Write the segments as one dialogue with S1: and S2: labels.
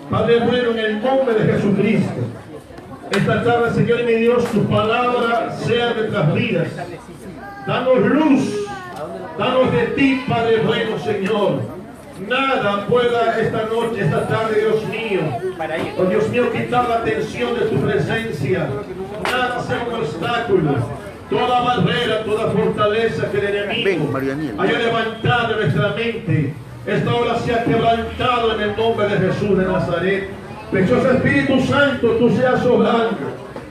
S1: Padre bueno, en el nombre de Jesucristo, esta tarde, Señor y mi Dios, tu palabra sea de nuestras vidas. Danos luz, danos de ti, Padre bueno, Señor. Nada pueda esta noche, esta tarde, Dios mío, oh Dios mío, quitar la atención de tu presencia. Nada sea un obstáculo. Toda barrera, toda fortaleza que el enemigo haya levantado en nuestra mente, esta hora se ha quebrantado en el nombre de Jesús de Nazaret. Precioso Espíritu Santo, tú seas obrando,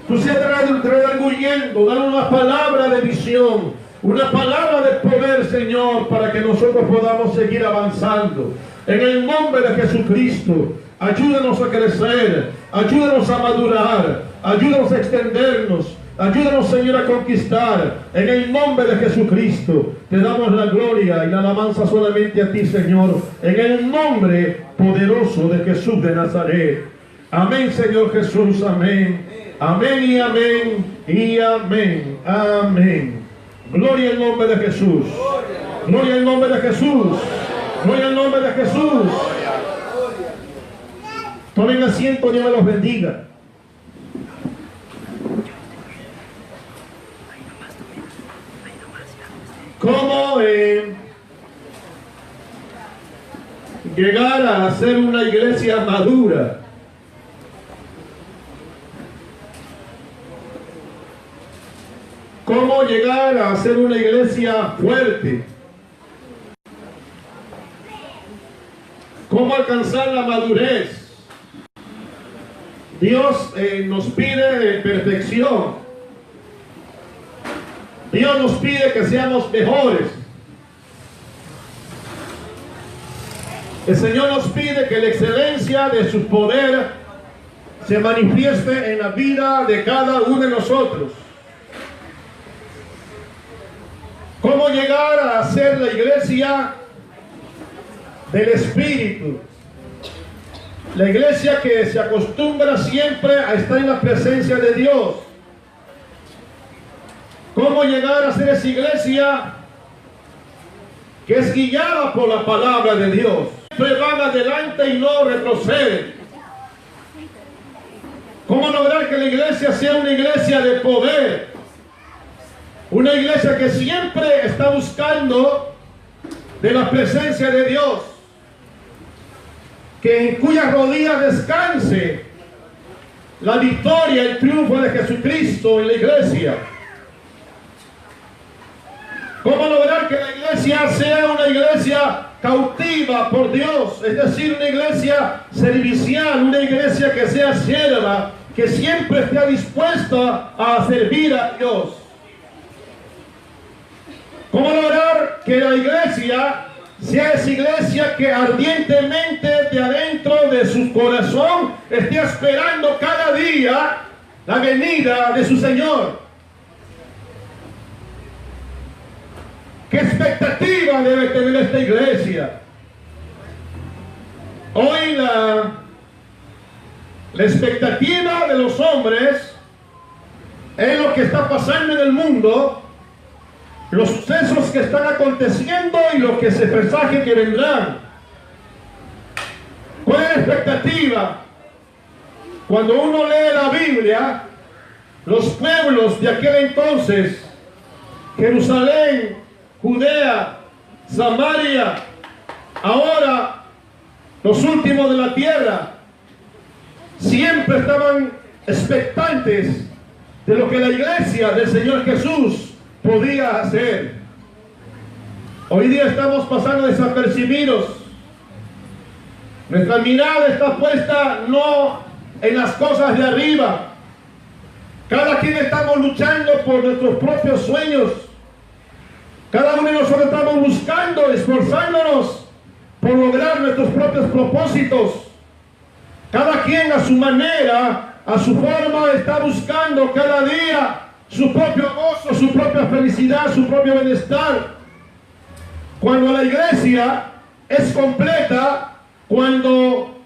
S1: tú seas redarguyendo, dando una palabra de visión, una palabra de poder, Señor, para que nosotros podamos seguir avanzando. En el nombre de Jesucristo, ayúdanos a crecer, ayúdanos a madurar, ayúdanos a extendernos. Ayúdanos, Señor, a conquistar. En el nombre de Jesucristo te damos la gloria y la alabanza solamente a ti, Señor. En el nombre poderoso de Jesús de Nazaret. Amén, Señor Jesús. Amén. Amén y amén y amén. Amén. Gloria al nombre de Jesús. Gloria al nombre de Jesús. Gloria al nombre de Jesús. Tomen asiento, Dios me los bendiga. ¿Cómo llegar a ser una iglesia madura? ¿Cómo llegar a ser una iglesia fuerte? ¿Cómo alcanzar la madurez? Dios nos pide perfección. Dios nos pide que seamos mejores. El Señor nos pide que la excelencia de su poder se manifieste en la vida de cada uno de nosotros. ¿Cómo llegar a ser la iglesia del Espíritu? La iglesia que se acostumbra siempre a estar en la presencia de Dios. ¿Cómo llegar a ser esa iglesia que es guiada por la palabra de Dios? Siempre van adelante y no retroceden. ¿Cómo lograr que la iglesia sea una iglesia de poder? Una iglesia que siempre está buscando de la presencia de Dios. Que en cuyas rodillas descanse la victoria, el triunfo de Jesucristo en la iglesia. ¿Cómo lograr que la iglesia sea una iglesia cautiva por Dios? Es decir, una iglesia servicial, una iglesia que sea sierva, que siempre esté dispuesta a servir a Dios. ¿Cómo lograr que la iglesia sea esa iglesia que ardientemente de adentro de su corazón esté esperando cada día la venida de su Señor? ¿Qué expectativa debe tener esta iglesia? Hoy la expectativa de los hombres es lo que está pasando en el mundo, los sucesos que están aconteciendo y lo que se presagia que vendrán. ¿Cuál es la expectativa? Cuando uno lee la Biblia, los pueblos de aquel entonces, Jerusalén, Judea, Samaria, ahora los últimos de la tierra, siempre estaban expectantes de lo que la iglesia del Señor Jesús podía hacer. Hoy día estamos pasando desapercibidos. Nuestra mirada está puesta no en las cosas de arriba. Cada quien estamos luchando por nuestros propios sueños. Cada uno de nosotros estamos buscando, esforzándonos por lograr nuestros propios propósitos. Cada quien a su manera, a su forma, está buscando cada día su propio gozo, su propia felicidad, su propio bienestar. Cuando la iglesia es completa, cuando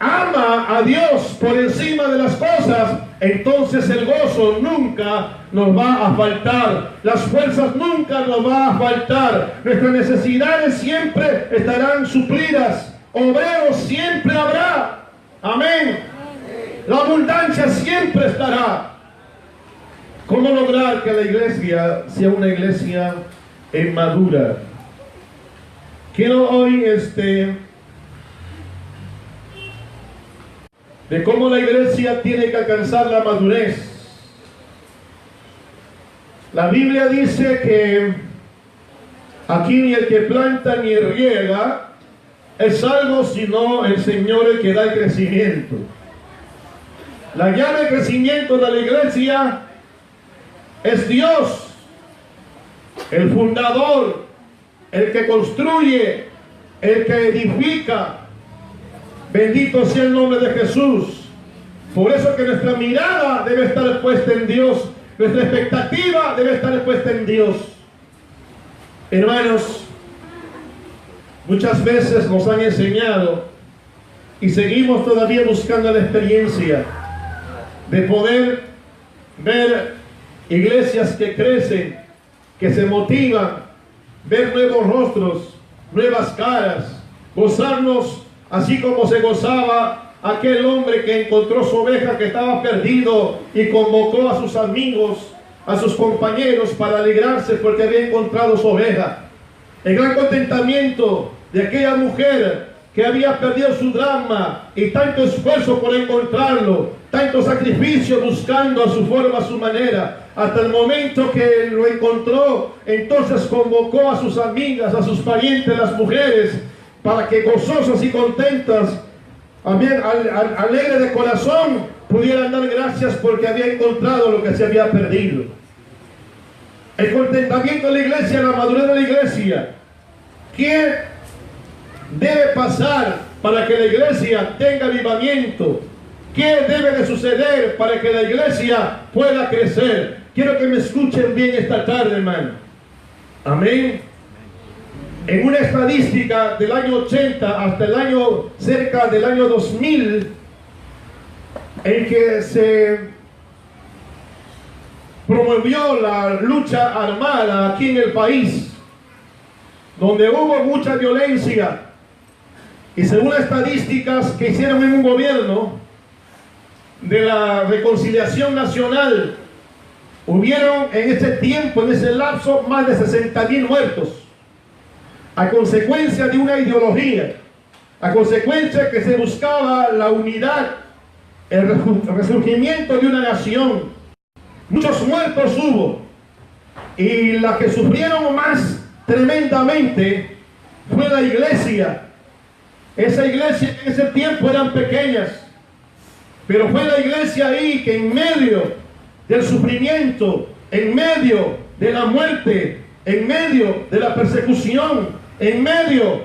S1: ama a Dios por encima de las cosas, entonces el gozo nunca nos va a faltar, las fuerzas nunca nos va a faltar, nuestras necesidades siempre estarán suplidas. obreros siempre habrá. Amén. La abundancia siempre estará. ¿Cómo lograr que la iglesia sea una iglesia madura? Quiero hoy de cómo la iglesia tiene que alcanzar la madurez. La Biblia dice que aquí ni el que planta ni el riega es algo, sino el Señor el que da el crecimiento. La llave de crecimiento de la iglesia es Dios, el fundador, el que construye, el que edifica. Bendito sea el nombre de Jesús. Por eso que nuestra mirada debe estar puesta en Dios. Nuestra expectativa debe estar puesta en Dios. Hermanos, muchas veces nos han enseñado y seguimos todavía buscando la experiencia de poder ver iglesias que crecen, que se motivan, ver nuevos rostros, nuevas caras, gozarnos así como se gozaba aquel hombre que encontró su oveja que estaba perdido y convocó a sus amigos, a sus compañeros para alegrarse porque había encontrado su oveja. El gran contentamiento de aquella mujer que había perdido su drama y tanto esfuerzo por encontrarlo, tanto sacrificio buscando a su forma, a su manera, hasta el momento que lo encontró. Entonces convocó a sus amigas, a sus parientes, las mujeres, para que gozosas y contentas, alegre de corazón, pudieran dar gracias porque había encontrado lo que se había perdido. El contentamiento de la iglesia, la madurez de la iglesia. ¿Qué debe pasar para que la iglesia tenga avivamiento? ¿Qué debe de suceder para que la iglesia pueda crecer? Quiero que me escuchen bien esta tarde, hermano. Amén. En una estadística del año 80 hasta el año, cerca del año 2000, en que se promovió la lucha armada aquí en el país, donde hubo mucha violencia, y según las estadísticas que hicieron en un gobierno de la reconciliación nacional, hubieron en ese tiempo, en ese lapso, más de 60,000 muertos, a consecuencia de una ideología, a consecuencia que se buscaba la unidad, el resurgimiento de una nación. Muchos muertos hubo, y la que sufrieron más tremendamente fue la iglesia. Esa iglesia en ese tiempo eran pequeñas, pero fue la iglesia ahí que en medio del sufrimiento, en medio de la muerte, en medio de la persecución, en medio,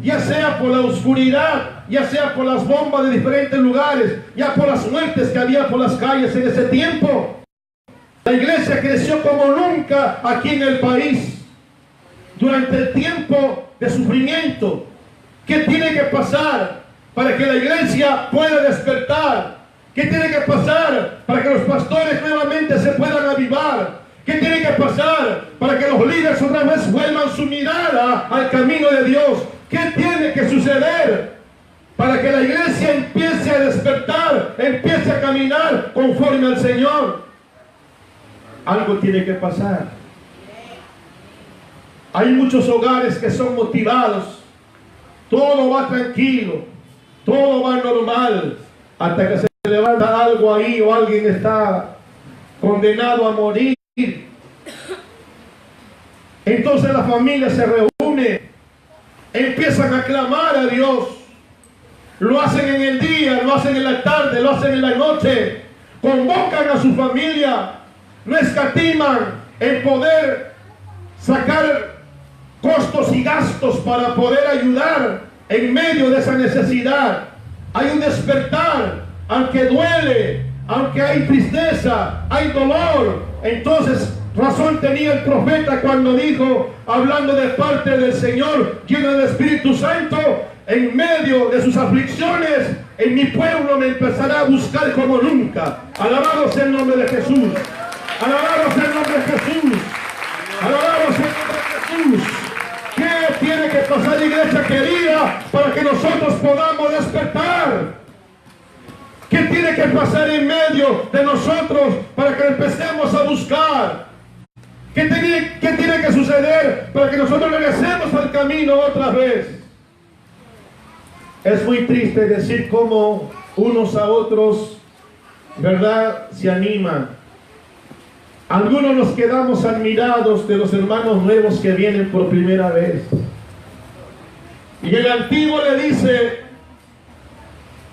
S1: ya sea por la oscuridad, ya sea por las bombas de diferentes lugares, ya por las muertes que había por las calles en ese tiempo, la iglesia creció como nunca aquí en el país. Durante el tiempo de sufrimiento, ¿qué tiene que pasar para que la iglesia pueda despertar? ¿Qué tiene que pasar para que los pastores nuevamente se puedan avivar? ¿Qué tiene que pasar para que los líderes otra vez vuelvan su mirada al camino de Dios? ¿Qué tiene que suceder para que la iglesia empiece a despertar, empiece a caminar conforme al Señor? Algo tiene que pasar. Hay muchos hogares que son motivados, todo va tranquilo, todo va normal, hasta que se levanta algo ahí o alguien está condenado a morir. Entonces la familia se reúne, empiezan a clamar a Dios, lo hacen en el día, lo hacen en la tarde, lo hacen en la noche, convocan a su familia, no escatiman en poder sacar costos y gastos para poder ayudar en medio de esa necesidad. Hay un despertar, aunque duele, aunque hay tristeza, hay dolor. Entonces razón tenía el profeta cuando dijo, hablando de parte del Señor, lleno del Espíritu Santo, en medio de sus aflicciones, en mi pueblo me empezará a buscar como nunca. Alabado sea el nombre de Jesús. Alabado sea el nombre de Jesús. Alabado sea el nombre de Jesús. ¿Qué tiene que pasar, iglesia querida, para que nosotros podamos despertar? ¿Qué tiene que pasar en medio de nosotros para que empecemos a buscar? ¿Qué tiene que suceder para que nosotros regresemos al camino otra vez? Es muy triste decir cómo unos a otros, ¿verdad?, se animan. Algunos nos quedamos admirados de los hermanos nuevos que vienen por primera vez. Y el antiguo le dice,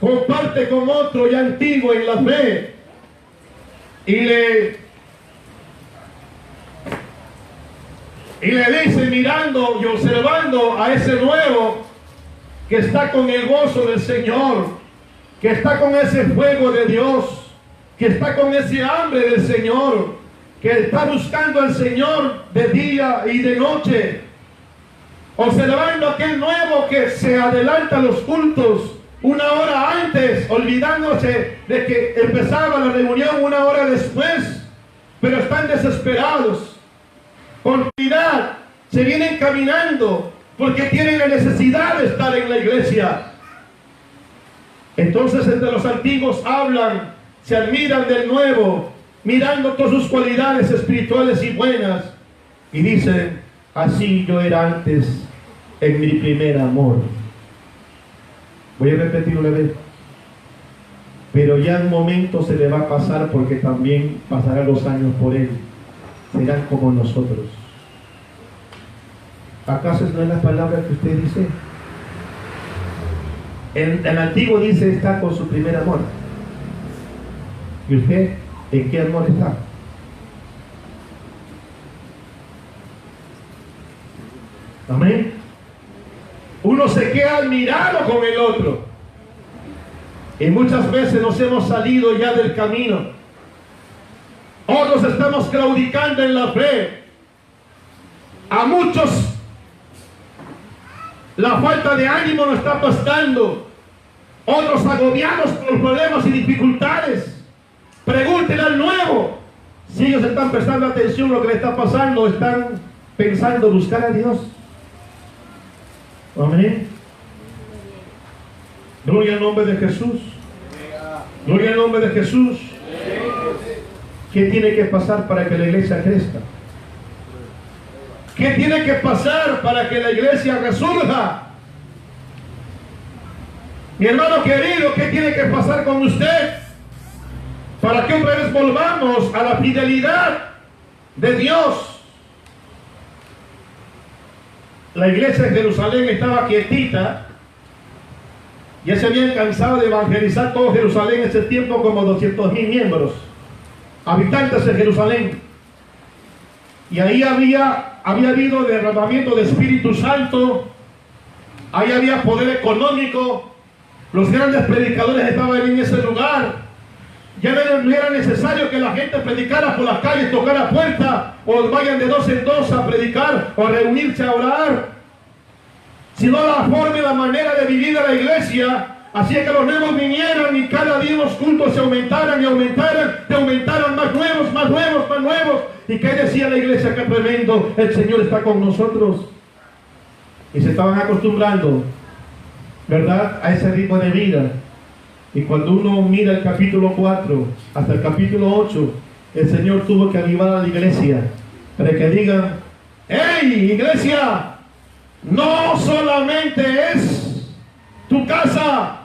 S1: comparte con otro ya antiguo en la fe. Y le dice, mirando y observando a ese nuevo que está con el gozo del Señor, que está con ese fuego de Dios, que está con ese hambre del Señor, que está buscando al Señor de día y de noche, observando aquel nuevo que se adelanta a los cultos una hora antes, olvidándose de que empezaba la reunión una hora después, pero están desesperados, con prioridad, se vienen caminando, porque tienen la necesidad de estar en la iglesia. Entonces entre los antiguos hablan, se admiran del nuevo, mirando todas sus cualidades espirituales y buenas, y dicen, así yo era antes en mi primer amor. Voy a repetir una vez. Pero ya en momento se le va a pasar, porque también pasarán los años por él. Serán como nosotros. ¿Acaso no es la palabra que usted dice? El antiguo dice, está con su primer amor. ¿Y usted en qué amor está? Amén. Uno se queda admirado con el otro. Y muchas veces nos hemos salido ya del camino. Otros estamos claudicando en la fe. A muchos la falta de ánimo nos está apastando. Otros agobiados por problemas y dificultades. Pregúntenle al nuevo si ellos están prestando atención a lo que le está pasando, están pensando buscar a Dios. Amén. Gloria al nombre de Jesús. Gloria al nombre de Jesús. ¿Qué tiene que pasar para que la iglesia crezca? ¿Qué tiene que pasar para que la iglesia resurja? Mi hermano querido, ¿qué tiene que pasar con usted para que otra vez volvamos a la fidelidad de Dios? La iglesia de Jerusalén estaba quietita. Ya se habían cansado de evangelizar todo Jerusalén en ese tiempo, como 200,000 miembros, habitantes de Jerusalén. Y ahí había habido derramamiento de Espíritu Santo. Ahí había poder económico. Los grandes predicadores estaban en ese lugar. Ya no era necesario que la gente predicara por las calles, tocara puertas, o vayan de dos en dos a predicar o a reunirse a orar, sino la forma y la manera de vivir de la iglesia. Así que los nuevos vinieran y cada día los cultos se aumentaran y aumentaran más nuevos, más nuevos, más nuevos. ¿Y qué decía la iglesia? ¡Qué tremendo! El Señor está con nosotros. Y se estaban acostumbrando, ¿verdad?, a ese ritmo de vida. Y cuando uno mira el capítulo 4 hasta el capítulo 8, el Señor tuvo que avivar a la iglesia para que digan: ¡hey, iglesia! No solamente es tu casa,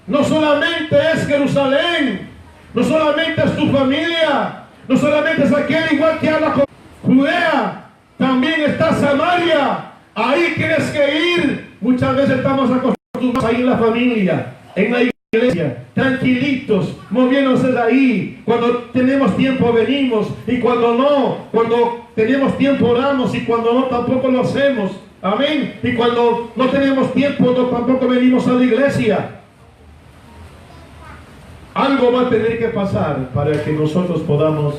S1: no solamente es Jerusalén, no solamente es tu familia, no solamente es aquel igual que habla con Judea, también está Samaria. Ahí tienes que ir. Muchas veces estamos acostumbrados a ir en la familia, en la iglesia, tranquilitos, moviéndose de ahí. Cuando tenemos tiempo venimos, y cuando no, cuando tenemos tiempo oramos, y cuando no tampoco lo hacemos. Amén. Y cuando no tenemos tiempo, no, tampoco venimos a la iglesia. Algo va a tener que pasar para que nosotros podamos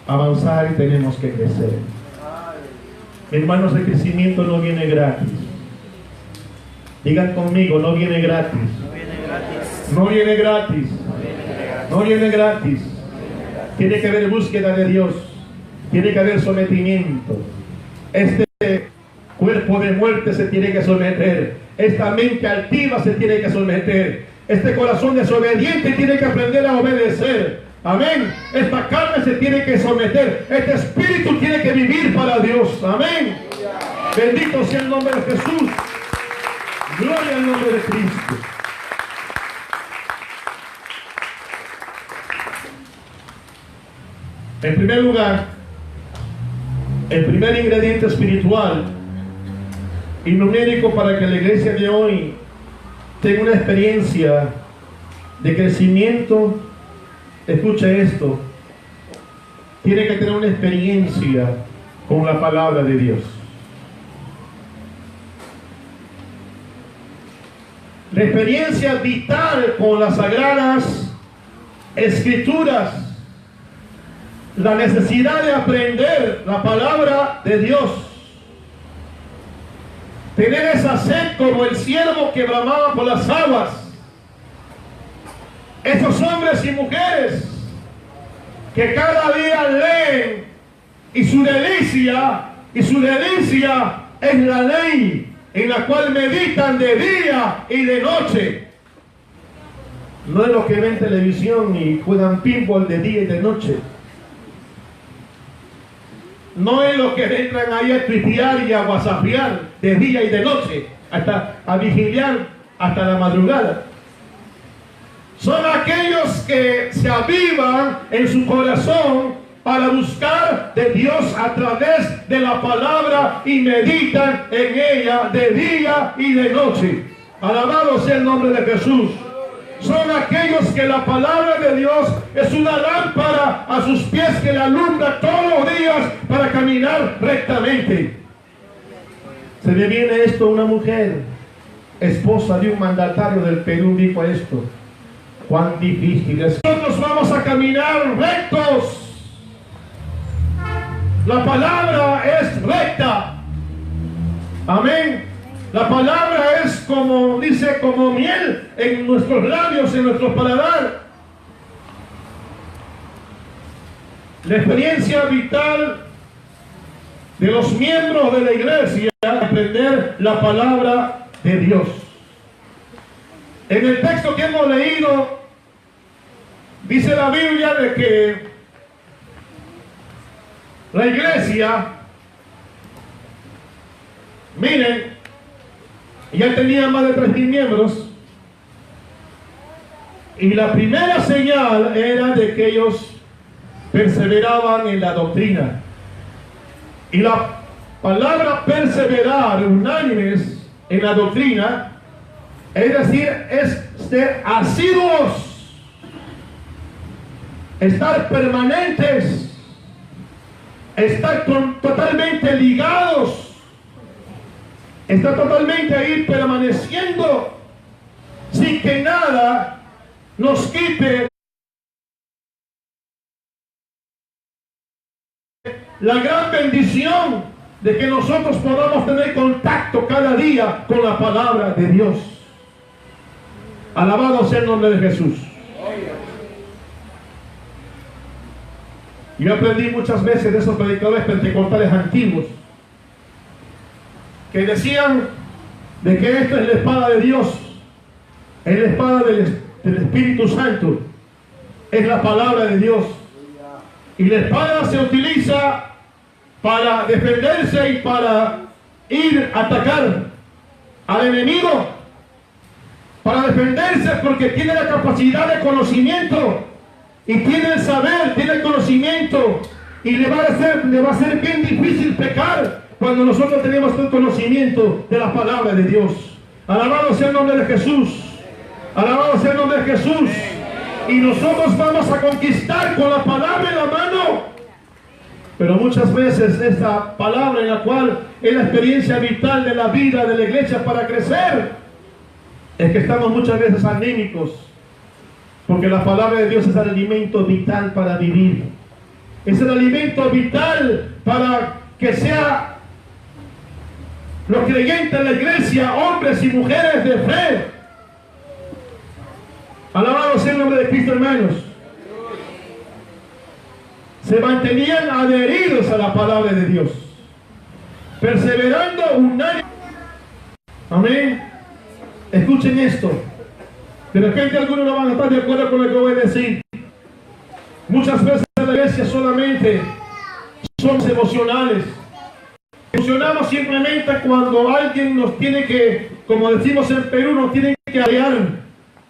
S1: avanzar, y tenemos que crecer. Hermanos, el crecimiento no viene gratis. Digan conmigo: no viene gratis. No viene gratis. No viene gratis. Tiene que haber búsqueda de Dios. Tiene que haber sometimiento. cuerpo de muerte se tiene que someter. Esta mente altiva se tiene que someter. Este corazón desobediente tiene que aprender a obedecer. Amén. Esta carne se tiene que someter. Este espíritu tiene que vivir para Dios. Amén. Bendito sea el nombre de Jesús. Gloria al nombre de Cristo. En primer lugar, el primer ingrediente espiritual y numérico para que la iglesia de hoy tenga una experiencia de crecimiento, escucha esto, tiene que tener una experiencia con la palabra de Dios. La experiencia vital con las sagradas escrituras, la necesidad de aprender la palabra de Dios, tener esa sed como el ciervo que bramaba por las aguas. Esos hombres y mujeres que cada día leen y su delicia es la ley en la cual meditan de día y de noche. No es lo que ven televisión y juegan pinball de día y de noche. No es lo que entran ahí a tuitear y a whatsappear de día y de noche, hasta a vigiliar hasta la madrugada. Son aquellos que se avivan en su corazón para buscar de Dios a través de la palabra y meditan en ella de día y de noche. Alabado sea el nombre de Jesús. Son aquellos que la palabra de Dios es una lámpara a sus pies que le alumbra todos los días para caminar rectamente. Se me viene esto, una mujer, esposa de un mandatario del Perú, dijo esto: cuán difícil es. Nosotros vamos a caminar rectos. La palabra es recta. Amén. La palabra es como, dice, como miel en nuestros labios, en nuestro paladar. La experiencia vital de los miembros de la iglesia es aprender la palabra de Dios. En el texto que hemos leído, dice la Biblia de que la iglesia, miren, ya tenía más de 3,000 miembros, y la primera señal era de que ellos perseveraban en la doctrina. Y la palabra perseverar, unánimes en la doctrina, es decir, es ser asiduos, estar permanentes, estar totalmente ligados, estar totalmente ahí permaneciendo sin que nada nos quite la gran bendición de que nosotros podamos tener contacto cada día con la palabra de Dios. Alabado sea el nombre de Jesús. Yo aprendí muchas veces de esos predicadores pentecostales antiguos que decían de que esta es la espada de Dios, es la espada del Espíritu Santo, es la palabra de Dios, y la espada se utiliza para defenderse y para ir a atacar al enemigo, para defenderse, porque tiene la capacidad de conocimiento y tiene el saber, tiene el conocimiento, y le va a ser bien difícil pecar cuando nosotros tenemos el conocimiento de la palabra de Dios. Alabado sea el nombre de Jesús. Alabado sea el nombre de Jesús. Y nosotros vamos a conquistar con la palabra en la mano. Pero muchas veces esta palabra, en la cual es la experiencia vital de la vida de la iglesia para crecer, es que estamos muchas veces anémicos, porque la palabra de Dios es el alimento vital para vivir. Es el alimento vital para que sea los creyentes de la iglesia, hombres y mujeres de fe. Alabado sea el nombre de Cristo, hermanos. Se mantenían adheridos a la palabra de Dios. perseverando unánime. Amén. Escuchen esto. De repente algunos no van a estar de acuerdo con lo que voy a decir. Muchas veces en la iglesia solamente somos emocionales. Emocionamos simplemente cuando alguien nos tiene que, como decimos en Perú, nos tiene que arrear.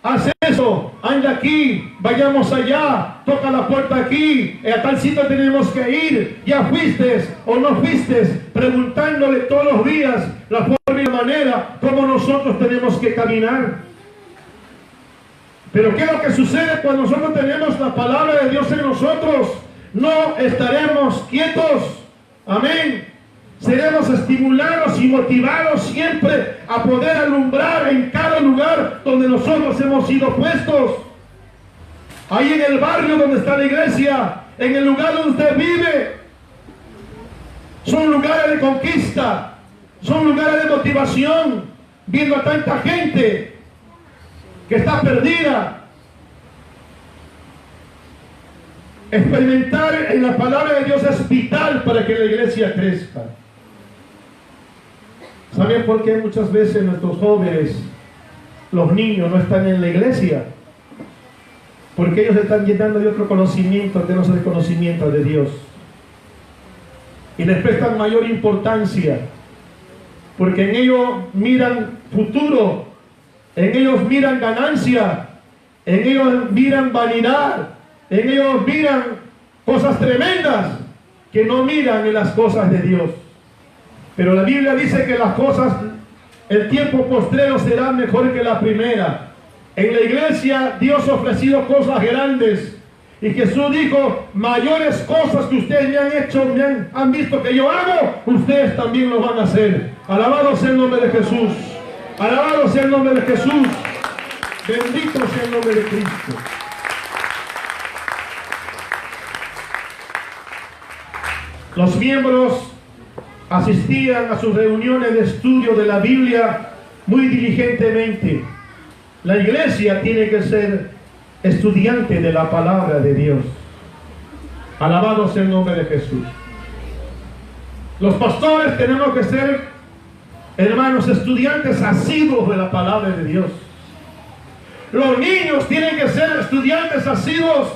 S1: Haz eso, anda aquí, vayamos allá, toca la puerta aquí, a tal sitio tenemos que ir, ya fuiste o no fuiste, preguntándole todos los días la forma y la manera como nosotros tenemos que caminar. Pero ¿qué es lo que sucede cuando nosotros tenemos la palabra de Dios en nosotros? No estaremos quietos, amén. Seremos estimulados y motivados siempre a poder alumbrar en cada lugar donde nosotros hemos sido puestos. Ahí en el barrio donde está la iglesia, en el lugar donde usted vive. Son lugares de conquista, son lugares de motivación, viendo a tanta gente que está perdida. Experimentar en la palabra de Dios es vital para que la iglesia crezca. ¿Saben por qué muchas veces nuestros jóvenes, los niños, no están en la iglesia? Porque ellos están llenando de otro conocimiento que no es el conocimiento de Dios. Y les prestan mayor importancia, porque en ellos miran futuro, en ellos miran ganancia, en ellos miran vanidad, en ellos miran cosas tremendas que no miran en las cosas de Dios. Pero la Biblia dice que las cosas, el tiempo postrero será mejor que la primera. En la iglesia Dios ha ofrecido cosas grandes. Y Jesús dijo, mayores cosas que ustedes me han hecho, han visto que yo hago, ustedes también lo van a hacer. Alabado sea el nombre de Jesús. Alabado sea el nombre de Jesús. Bendito sea el nombre de Cristo. Los miembros asistían a sus reuniones de estudio de la Biblia muy diligentemente. La iglesia tiene que ser estudiante de la palabra de Dios. Alabado sea el nombre de Jesús. Los pastores tenemos que ser, hermanos, estudiantes asiduos de la palabra de Dios. Los niños tienen que ser estudiantes asiduos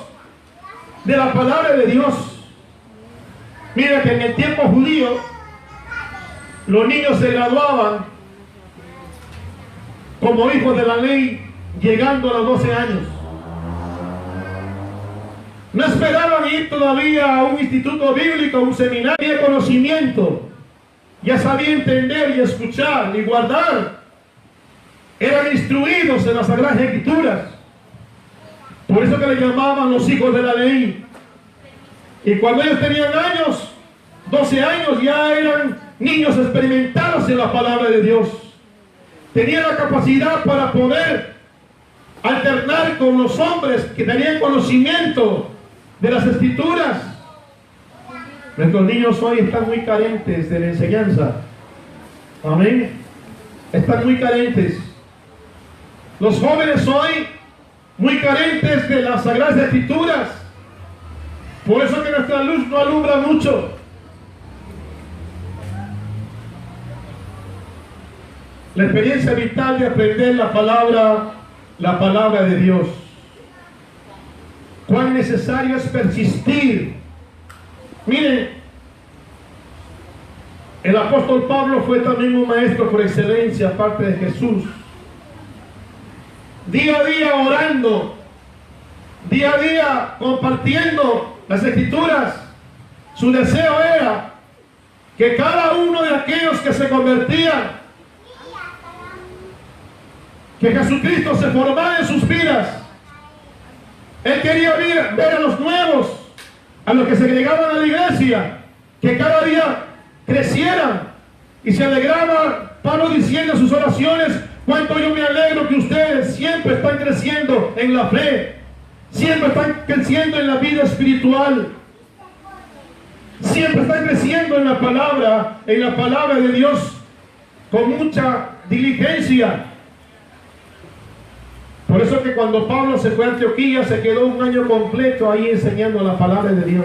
S1: de la palabra de Dios. Mira que en el tiempo judío los niños se graduaban como hijos de la ley llegando a los 12 años. No esperaban ir todavía a un instituto bíblico, a un seminario de conocimiento. Ya sabían entender y escuchar y guardar. Eran instruidos en las Sagradas Escrituras. Por eso que le llamaban los hijos de la ley. Y cuando ellos tenían años, 12 años, ya eran niños experimentados en la palabra de Dios. Tenían la capacidad para poder alternar con los hombres que tenían conocimiento de las Escrituras. Nuestros niños hoy están muy carentes de la enseñanza. Amén. Están muy carentes. Los jóvenes hoy muy carentes de las Sagradas Escrituras. Por eso que nuestra luz no alumbra mucho. La experiencia vital de aprender la palabra de Dios. Cuán necesario es persistir. Miren, el apóstol Pablo fue también un maestro por excelencia, aparte de Jesús. Día a día orando, día a día compartiendo las Escrituras. Su deseo era que cada uno de aquellos que se convertían, que Jesucristo se formara en sus vidas. Él quería ver a los nuevos, a los que se llegaban a la iglesia, que cada día crecieran. Y se alegraba Pablo diciendo en sus oraciones, cuánto yo me alegro que ustedes siempre están creciendo en la fe, siempre están creciendo en la vida espiritual, siempre están creciendo en la palabra de Dios con mucha diligencia. Por eso que cuando Pablo se fue a Antioquía, se quedó un año completo ahí enseñando la palabra de Dios.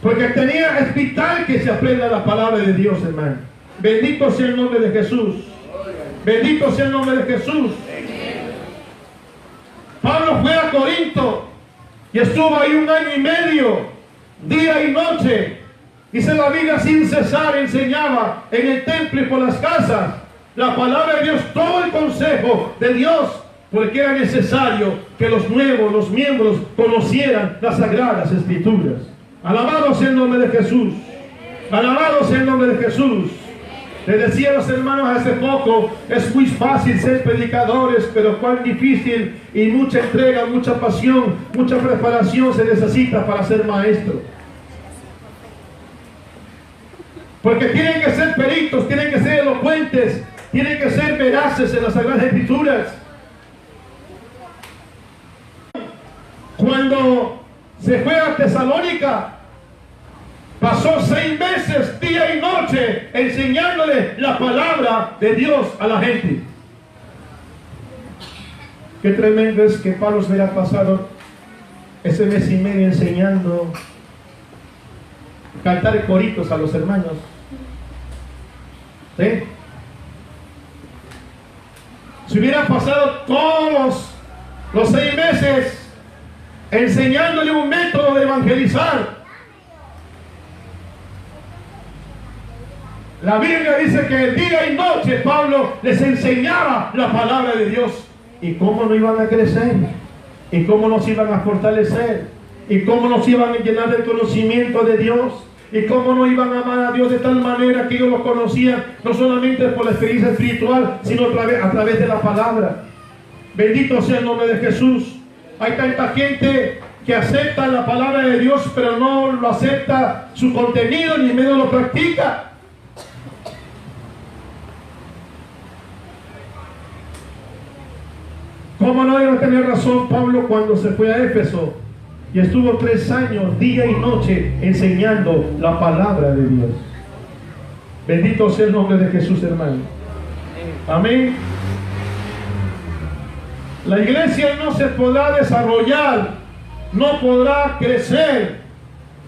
S1: Porque es vital que se aprenda la palabra de Dios, hermano. Bendito sea el nombre de Jesús. Bendito sea el nombre de Jesús. Pablo fue a Corinto y estuvo ahí 1 año y medio, día y noche. Dice la Biblia, sin cesar enseñaba en el templo y por las casas la palabra de Dios, todo el consejo de Dios, porque era necesario que los nuevos, los miembros, conocieran las sagradas escrituras. Alabado sea el nombre de Jesús. Alabado sea el nombre de Jesús. Les decía a los hermanos hace poco, es muy fácil ser predicadores, pero cuán difícil y mucha entrega, mucha pasión, mucha preparación se necesita para ser maestro. Porque tienen que ser peritos, tienen que ser elocuentes, tienen que ser veraces en las Sagradas Escrituras. Cuando se fue a Tesalónica, pasó 6 meses, día y noche, enseñándole la palabra de Dios a la gente. Qué tremendo es que Pablo se hubiera pasado ese mes y medio enseñando, cantar coritos a los hermanos. ¿Sí? Si hubiera pasado todos los 6 meses enseñándole un método de evangelizar. La Biblia dice que día y noche Pablo les enseñaba la palabra de Dios. ¿Y cómo no iban a crecer? ¿Y cómo nos iban a fortalecer? ¿Y cómo nos iban a llenar del conocimiento de Dios? ¿Y cómo no iban a amar a Dios de tal manera que ellos lo conocían no solamente por la experiencia espiritual, sino a través de la palabra? Bendito sea el nombre de Jesús. Hay tanta gente que acepta la palabra de Dios, pero no lo acepta su contenido, ni menos lo practica. ¿Cómo no iba a tener razón Pablo cuando se fue a Éfeso y estuvo 3 años, día y noche, enseñando la palabra de Dios? Bendito sea el nombre de Jesús, hermano. Amén. La iglesia no se podrá desarrollar, no podrá crecer,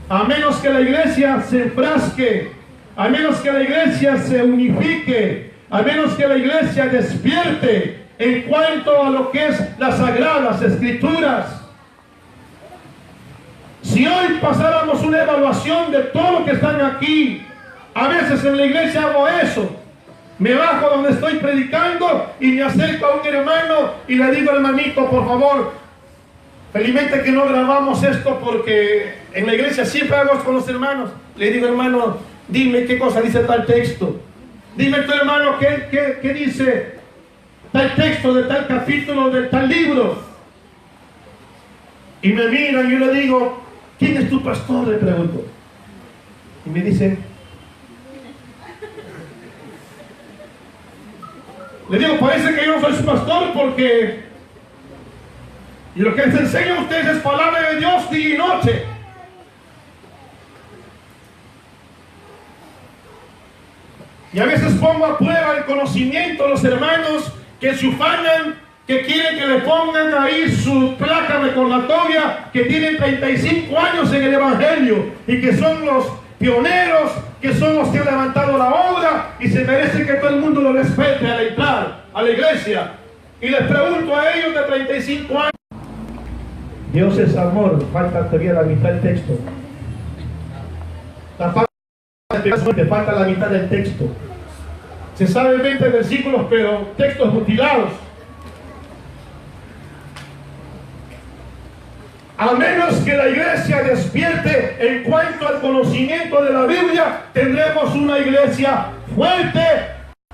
S1: a menos que la iglesia se enfrasque, a menos que la iglesia se unifique, a menos que la iglesia despierte en cuanto a lo que es las sagradas escrituras. Si hoy pasáramos una evaluación de todo lo que están aquí, a veces en la iglesia hago eso. Me bajo donde estoy predicando y me acerco a un hermano y le digo, hermanito, por favor, felizmente que no grabamos esto porque en la iglesia siempre hago con los hermanos. Le digo, hermano, dime qué cosa dice tal texto. Dime tu hermano qué dice tal texto de tal capítulo de tal libro. Y me miran y yo le digo, ¿quién es tu pastor? Le pregunto. Y me dicen, le digo, parece que yo no soy su pastor porque y lo que les enseño a ustedes es palabra de Dios día y noche. Y a veces pongo a prueba el conocimiento de los hermanos que se ufanan, que quieren que le pongan ahí su placa recordatoria, que tienen 35 años en el Evangelio y que son los pioneros, que son los que han levantado la obra y se merece que todo el mundo lo respete al entrar a la iglesia. Y les pregunto a ellos de 35 años. Dios es amor, falta todavía la mitad del texto. Falta la mitad del texto. Se saben 20 versículos, pero textos mutilados. A menos que la iglesia despierte en cuanto al conocimiento de la Biblia, tendremos una iglesia fuerte,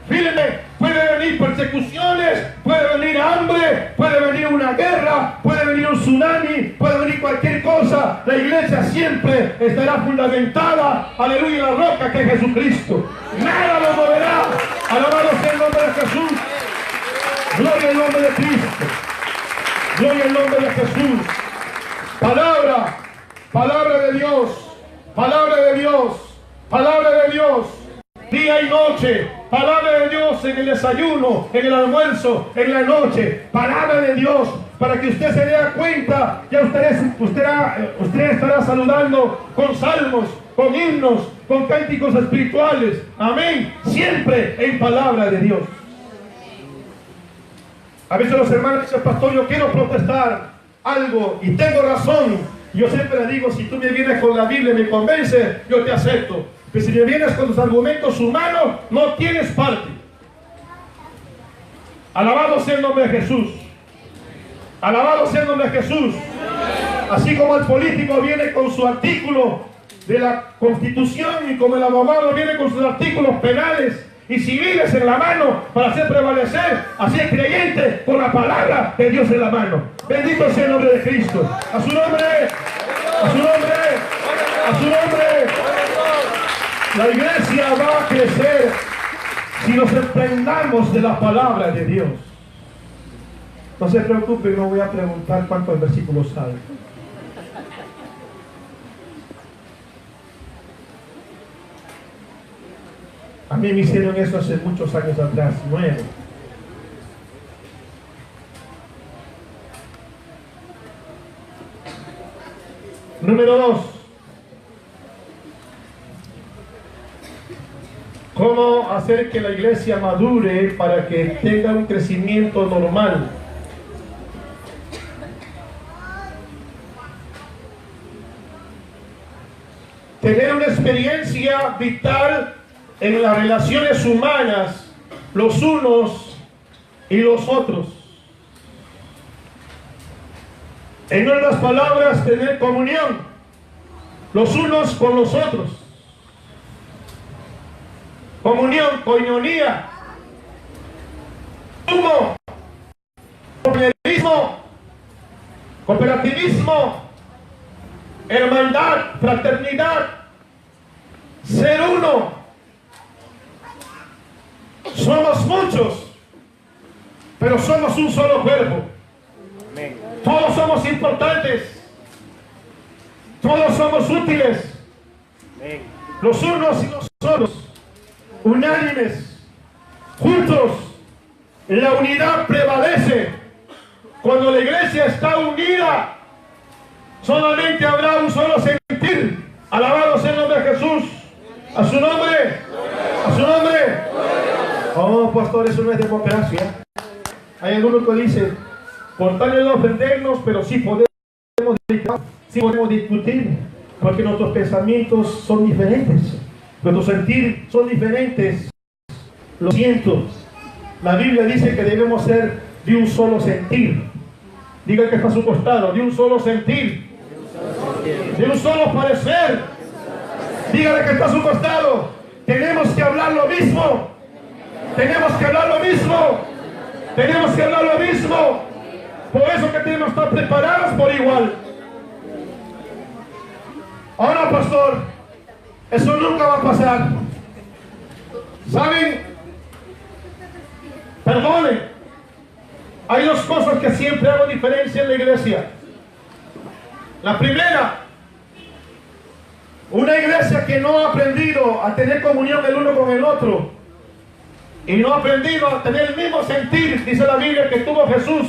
S1: firme. Puede venir persecuciones, puede venir hambre, puede venir una guerra, puede venir un tsunami, puede venir cualquier cosa. La iglesia siempre estará fundamentada, aleluya, en la roca que es Jesucristo. Nada lo moverá. Alabado sea el nombre de Jesús. Gloria al nombre de Cristo. Gloria al nombre de Jesús. Palabra, palabra de Dios, palabra de Dios, palabra de Dios, día y noche, palabra de Dios en el desayuno, en el almuerzo, en la noche, palabra de Dios, para que usted se dé cuenta. Ya usted estará saludando con salmos, con himnos, con cánticos espirituales. Amén. Siempre en palabra de Dios. A veces los hermanos dicen, pastor, yo quiero protestar algo y tengo razón. Yo siempre le digo, si tú me vienes con la Biblia y me convences, yo te acepto. Pero si me vienes con tus argumentos humanos, no tienes parte. Alabado sea el nombre de Jesús. Alabado sea el nombre de Jesús. Así como el político viene con su artículo de la Constitución y como el abogado viene con sus artículos penales y civiles en la mano para hacer prevalecer, así el creyente con la palabra de Dios en la mano. Bendito sea el nombre de Cristo. A su nombre, a su nombre, a su nombre. La iglesia va a crecer si nos emprendamos de la palabra de Dios. No se preocupe, no voy a preguntar cuántos versículos hay. A mí me hicieron eso hace muchos años atrás, 9. Número 2. ¿Cómo hacer que la iglesia madure para que tenga un crecimiento normal? Tener una experiencia vital en las relaciones humanas, los unos y los otros. En otras palabras, tener comunión, los unos con los otros. Comunión, coinonía, humo, cooperativismo, hermandad, fraternidad, ser uno. Somos muchos, pero somos un solo cuerpo. Amén. Todos somos importantes, todos somos útiles. Amén. Los unos y los otros, unánimes, juntos. La unidad prevalece. Cuando la iglesia está unida, solamente habrá un solo sentir. Alabado sea el nombre de Jesús. A su nombre, a su nombre. Oh, pastor, eso no es democracia. Hay algunos que dicen, por tal de no ofendernos, pero sí podemos discutir, porque nuestros pensamientos son diferentes, nuestros sentir son diferentes. Lo siento. La Biblia dice que debemos ser de un solo sentir. Diga que está a su costado, de un solo sentir, de un solo parecer. Dígale que está a su costado. Tenemos que hablar lo mismo. Tenemos que hablar lo mismo. Tenemos que hablar lo mismo. Por eso que tenemos que estar preparados por igual. Ahora, pastor, eso nunca va a pasar. ¿Saben? Perdonen. Hay dos cosas que siempre hago diferencia en la iglesia. La primera, una iglesia que no ha aprendido a tener comunión el uno con el otro y no ha aprendido a tener el mismo sentir, dice la Biblia, que tuvo Jesús,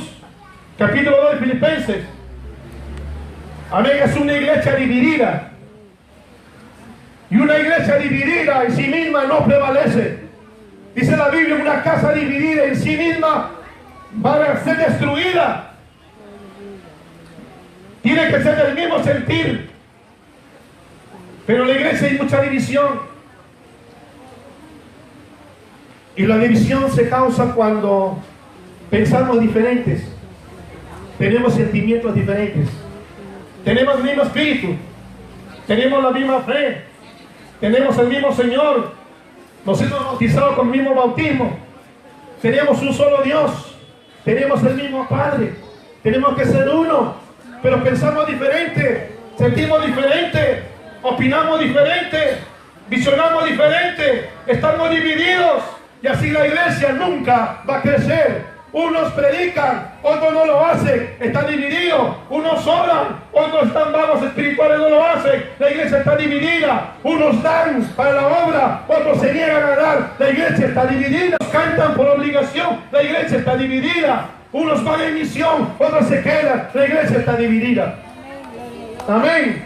S1: capítulo 2 de Filipenses. Amén, es una iglesia dividida. Y una iglesia dividida en sí misma no prevalece. Dice la Biblia, una casa dividida en sí misma va a ser destruida. Tiene que ser del mismo sentir. Pero en la iglesia hay mucha división. Y la división se causa cuando pensamos diferentes. Tenemos sentimientos diferentes. Tenemos el mismo espíritu. Tenemos la misma fe. Tenemos el mismo Señor. Nos hemos bautizado con el mismo bautismo. Tenemos un solo Dios. Tenemos el mismo Padre. Tenemos que ser uno. Pero pensamos diferente. Sentimos diferente. Opinamos diferente. Visionamos diferente. Estamos divididos. Y así la iglesia nunca va a crecer. Unos predican, otros no lo hacen, están divididos. Unos oran, otros están vagos espirituales, no lo hacen. La iglesia está dividida. Unos dan para la obra, otros se niegan a dar. La iglesia está dividida. Cantan por obligación, la iglesia está dividida. Unos van en misión, otros se quedan. La iglesia está dividida. Amén.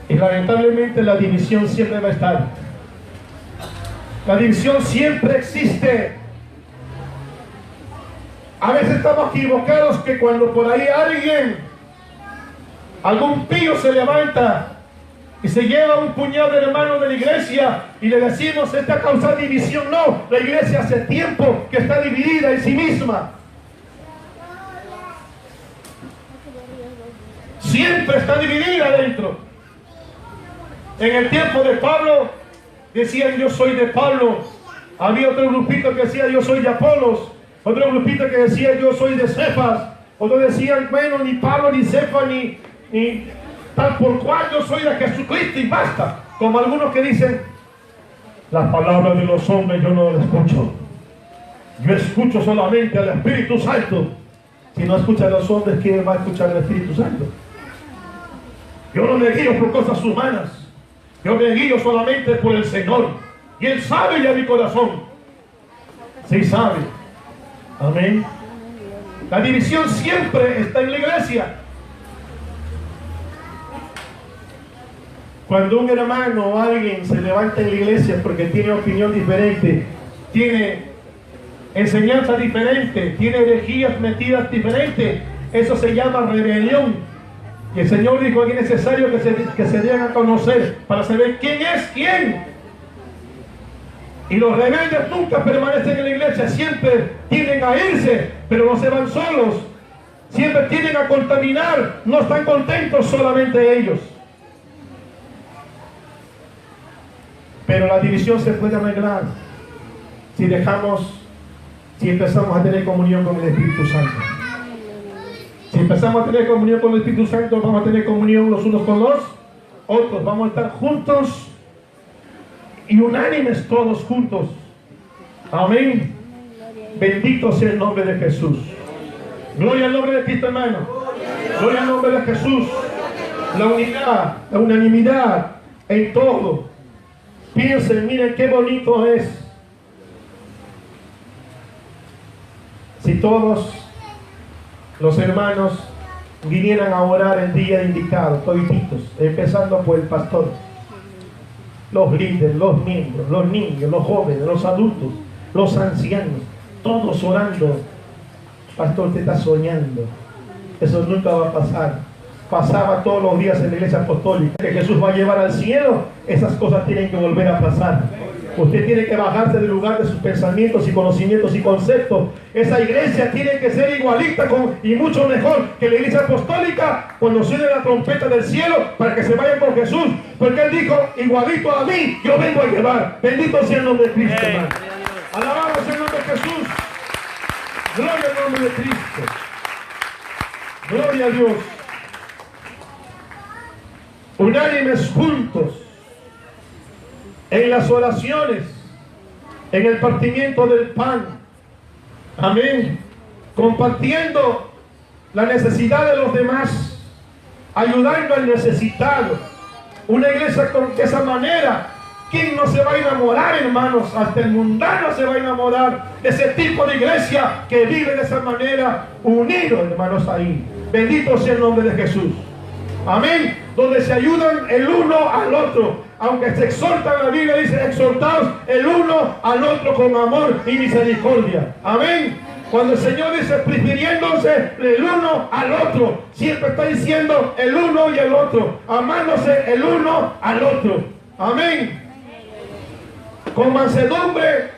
S1: Y lamentablemente la división siempre va a estar. La división siempre existe. A veces estamos equivocados que cuando por ahí algún pío se levanta y se lleva un puñado de hermanos de la iglesia y le decimos, esta causa división. No, la iglesia hace tiempo que está dividida en sí misma. Siempre está dividida dentro. En el tiempo de Pablo decían, yo soy de Pablo. Había otro grupito que decía, yo soy de Apolos. Otro grupito que decía, yo soy de Cefas. Otros decían, bueno, ni Pablo, ni Cefas, ni tal por cual, yo soy de Jesucristo y basta. Como algunos que dicen, las palabras de los hombres yo no las escucho. Yo escucho solamente al Espíritu Santo. Si no escucha a los hombres, ¿quién va a escuchar al Espíritu Santo? Yo no me guío por cosas humanas. Yo me guío solamente por el Señor. Y Él sabe ya mi corazón. Sí sabe. Amén. La división siempre está en la iglesia. Cuando un hermano o alguien se levanta en la iglesia porque tiene opinión diferente, tiene enseñanza diferente, tiene herejías metidas diferentes, eso se llama rebelión. Y el Señor dijo que es necesario que se den a conocer para saber quién es quién. Y los rebeldes nunca permanecen en la iglesia, siempre tienden a irse, pero no se van solos. Siempre tienden a contaminar, no están contentos solamente ellos. Pero la división se puede arreglar si empezamos a tener comunión con el Espíritu Santo. Si empezamos a tener comunión con el Espíritu Santo, vamos a tener comunión los unos con los otros. Vamos a estar juntos y unánimes todos juntos. Amén. Bendito sea el nombre de Jesús. Gloria al nombre de Cristo, hermano. Gloria al nombre de Jesús. La unidad, la unanimidad en todo. Piensen, miren qué bonito es si todos los hermanos vinieran a orar el día indicado, todititos, empezando por el pastor, los líderes, los miembros, los niños, los jóvenes, los adultos, los ancianos, todos orando. Pastor, usted está soñando. Eso nunca va a pasar. Pasaba todos los días en la iglesia apostólica. Que Jesús va a llevar al cielo, esas cosas tienen que volver a pasar. Usted tiene que bajarse del lugar de sus pensamientos y conocimientos y conceptos. Esa iglesia tiene que ser igualita y mucho mejor que la iglesia apostólica cuando suene la trompeta del cielo para que se vayan con Jesús. Porque Él dijo, igualito a mí, yo vengo a llevar. Bendito sea el nombre de Cristo, hermano. Alabado sea el nombre de Jesús. Gloria al nombre de Cristo. Gloria a Dios. Unánimes juntos en las oraciones, en el partimiento del pan. Amén. Compartiendo la necesidad de los demás, ayudando al necesitado. Una iglesia de esa manera, ¿quién no se va a enamorar, hermanos? Hasta el mundano se va a enamorar de ese tipo de iglesia que vive de esa manera, unidos, hermanos, ahí. Bendito sea el nombre de Jesús. Amén. Donde se ayudan el uno al otro. Aunque se exhortan, la Biblia dice, exhortaos el uno al otro con amor y misericordia. Amén. Cuando el Señor dice, prefiriéndose el uno al otro, siempre está diciendo el uno y el otro, amándose el uno al otro. Amén. Con mansedumbre,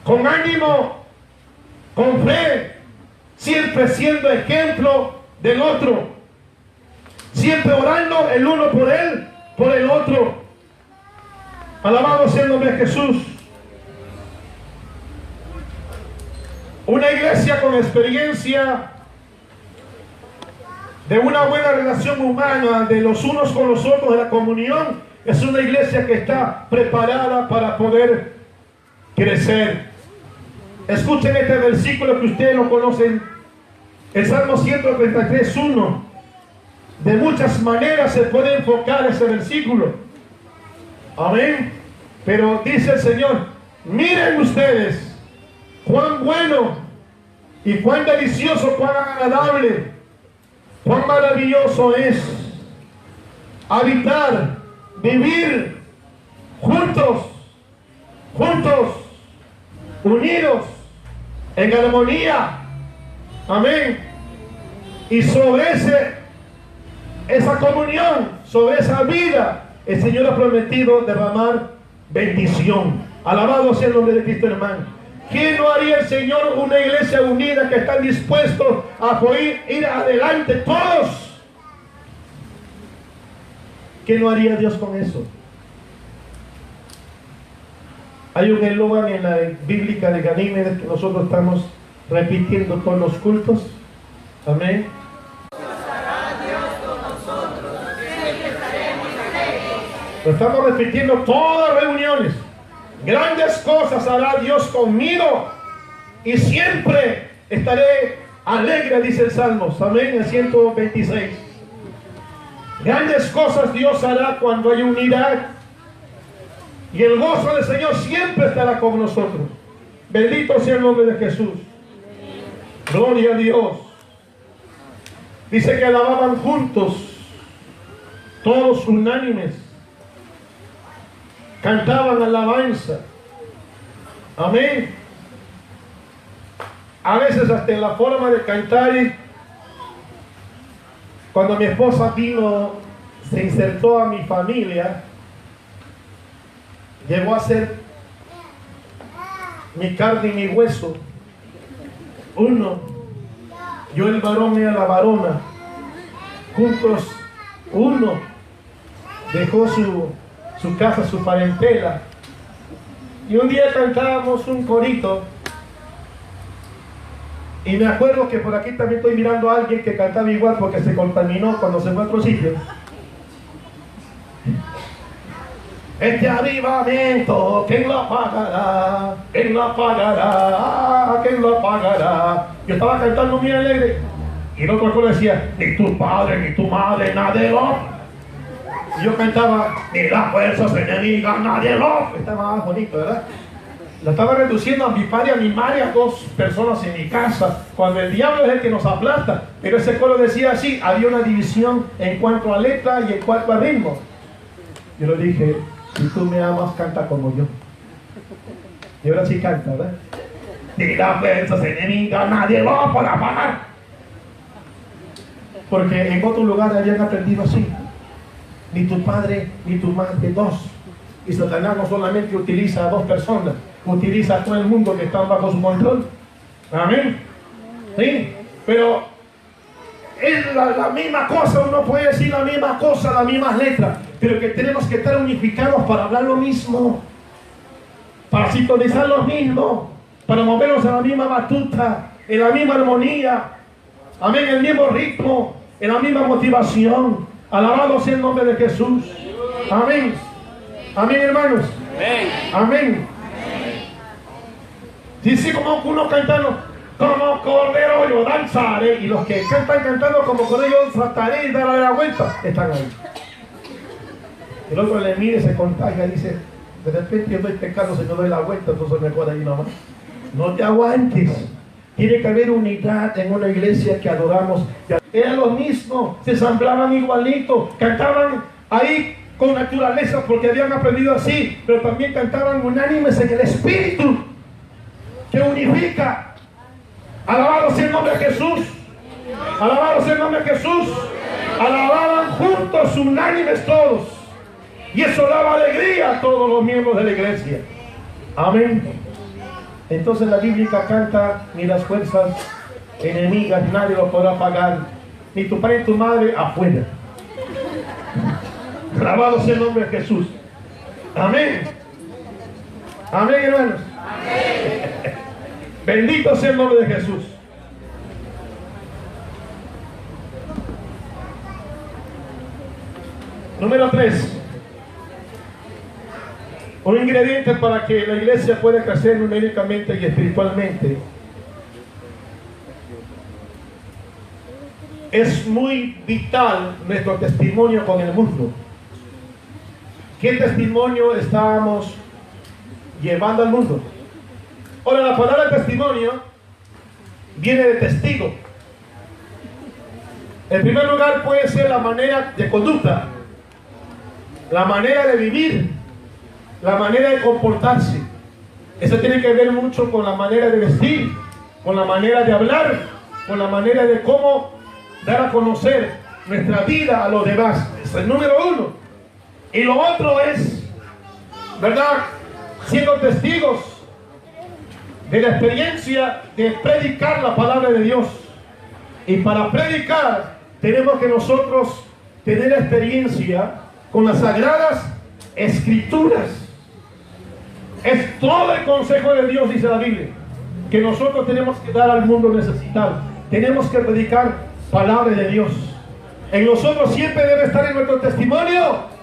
S1: con ánimo, con fe, siempre siendo ejemplo del otro. Siempre orando el uno por él, por el otro. Alabado sea el nombre de Jesús. Una iglesia con experiencia de una buena relación humana de los unos con los otros, de la comunión, es una iglesia que está preparada para poder crecer. Escuchen este versículo que ustedes lo conocen. El Salmo 133:1. De muchas maneras se puede enfocar ese versículo. Amén. Pero dice el Señor, Miren ustedes cuán bueno y cuán delicioso, cuán agradable, cuán maravilloso es habitar, vivir juntos, unidos, en armonía. Amén. Y sobre esa comunión, sobre esa vida, el Señor ha prometido derramar bendición. Alabado sea el nombre de Cristo, hermano. ¿Quién no haría el Señor una iglesia unida que están dispuestos a poder ir adelante todos? ¿Qué no haría Dios con eso? Hay un eslogan en la bíblica de Ganímedes que nosotros estamos repitiendo todos los cultos. Amén. Lo estamos repitiendo todas las reuniones. Grandes cosas hará Dios conmigo y siempre estaré alegre, dice el Salmo. Amén, el 126. Grandes cosas Dios hará cuando hay unidad. Y el gozo del Señor siempre estará con nosotros. Bendito sea el nombre de Jesús. Gloria a Dios. Dice que alababan juntos, todos unánimes. Cantaban alabanza. Amén. A veces hasta en la forma de cantar, cuando mi esposa vino, se insertó a mi familia, llegó a ser mi carne y mi hueso, uno. Yo el varón, ella la varona, juntos uno. Dejó su casa, su parentela. Y un día cantábamos un corito. Y me acuerdo que por aquí también estoy mirando a alguien que cantaba igual porque se contaminó cuando se fue a otro sitio. Este avivamiento, ¿quién lo pagará? ¿Quién lo pagará? ¿Quién lo pagará? Yo estaba cantando muy alegre. Y el otro decía, ni tu padre, ni tu madre, nadie lo. Y yo cantaba, ni las fuerzas enemigas, nadie lo. Estaba más bonito, ¿verdad? Lo estaba reduciendo a mi padre y a mi madre, a dos personas en mi casa, cuando el diablo es el que nos aplasta. Pero ese coro decía así, había una división en cuanto a letra y en cuanto a ritmo. Yo le dije, si tú me amas, canta como yo. Y ahora sí canta, ¿verdad? Ni las fuerzas enemigas, nadie lo podrá pagar. Porque en otro lugar habían aprendido así. Ni tu padre, ni tu madre, dos. Y Satanás no solamente utiliza a dos personas, utiliza a todo el mundo que está bajo su control. Amén. ¿Sí? Pero es la misma cosa, uno puede decir la misma cosa, las mismas letras, pero que tenemos que estar unificados para hablar lo mismo, para sintonizar lo mismo, para movernos en la misma batuta, en la misma armonía, amén, en el mismo ritmo, en la misma motivación. Alabado sea el nombre de Jesús. Amén. Amén, hermanos. Amén. Dice como uno cantando, como cordero yo danzaré, y los que cantan cantando como cordero yo saltaré y daré la vuelta, están ahí. El otro le mire, se contagia, dice, de repente yo estoy pecando, si no doy la vuelta, entonces mejor ahí nomás. No te aguantes. Tiene que haber unidad en una iglesia que adoramos. Era lo mismo, se ensamblaban igualito, cantaban ahí con naturaleza porque habían aprendido así, pero también cantaban unánimes en el espíritu que unifica. Alabado sea el nombre de Jesús. Alabado sea el nombre de Jesús. Alababan juntos, unánimes todos. Y eso daba alegría a todos los miembros de la iglesia. Amén. Entonces la Biblia canta, ni las fuerzas enemigas, nadie lo podrá pagar, ni tu padre ni tu madre afuera. Alabado sea el nombre de Jesús. Amén. Amén, hermanos. Amén. Bendito sea el nombre de Jesús. Número 3. Un ingrediente para que la iglesia pueda crecer numéricamente y espiritualmente. Es muy vital nuestro testimonio con el mundo. ¿Qué testimonio estábamos llevando al mundo. Ahora, la palabra testimonio viene de testigo. En primer lugar, puede ser la manera de conducta, la manera de vivir, la manera de comportarse. Eso tiene que ver mucho con la manera de vestir, con la manera de hablar, con la manera de cómo dar a conocer nuestra vida a los demás. Es el número uno. Y lo otro es, ¿verdad?, siendo testigos de la experiencia de predicar la palabra de Dios. Y para predicar tenemos que nosotros tener experiencia con las sagradas escrituras. Es todo el consejo de Dios, dice la Biblia, que nosotros tenemos que dar al mundo necesitado. Tenemos que predicar palabra de Dios. En nosotros siempre debe estar en nuestro testimonio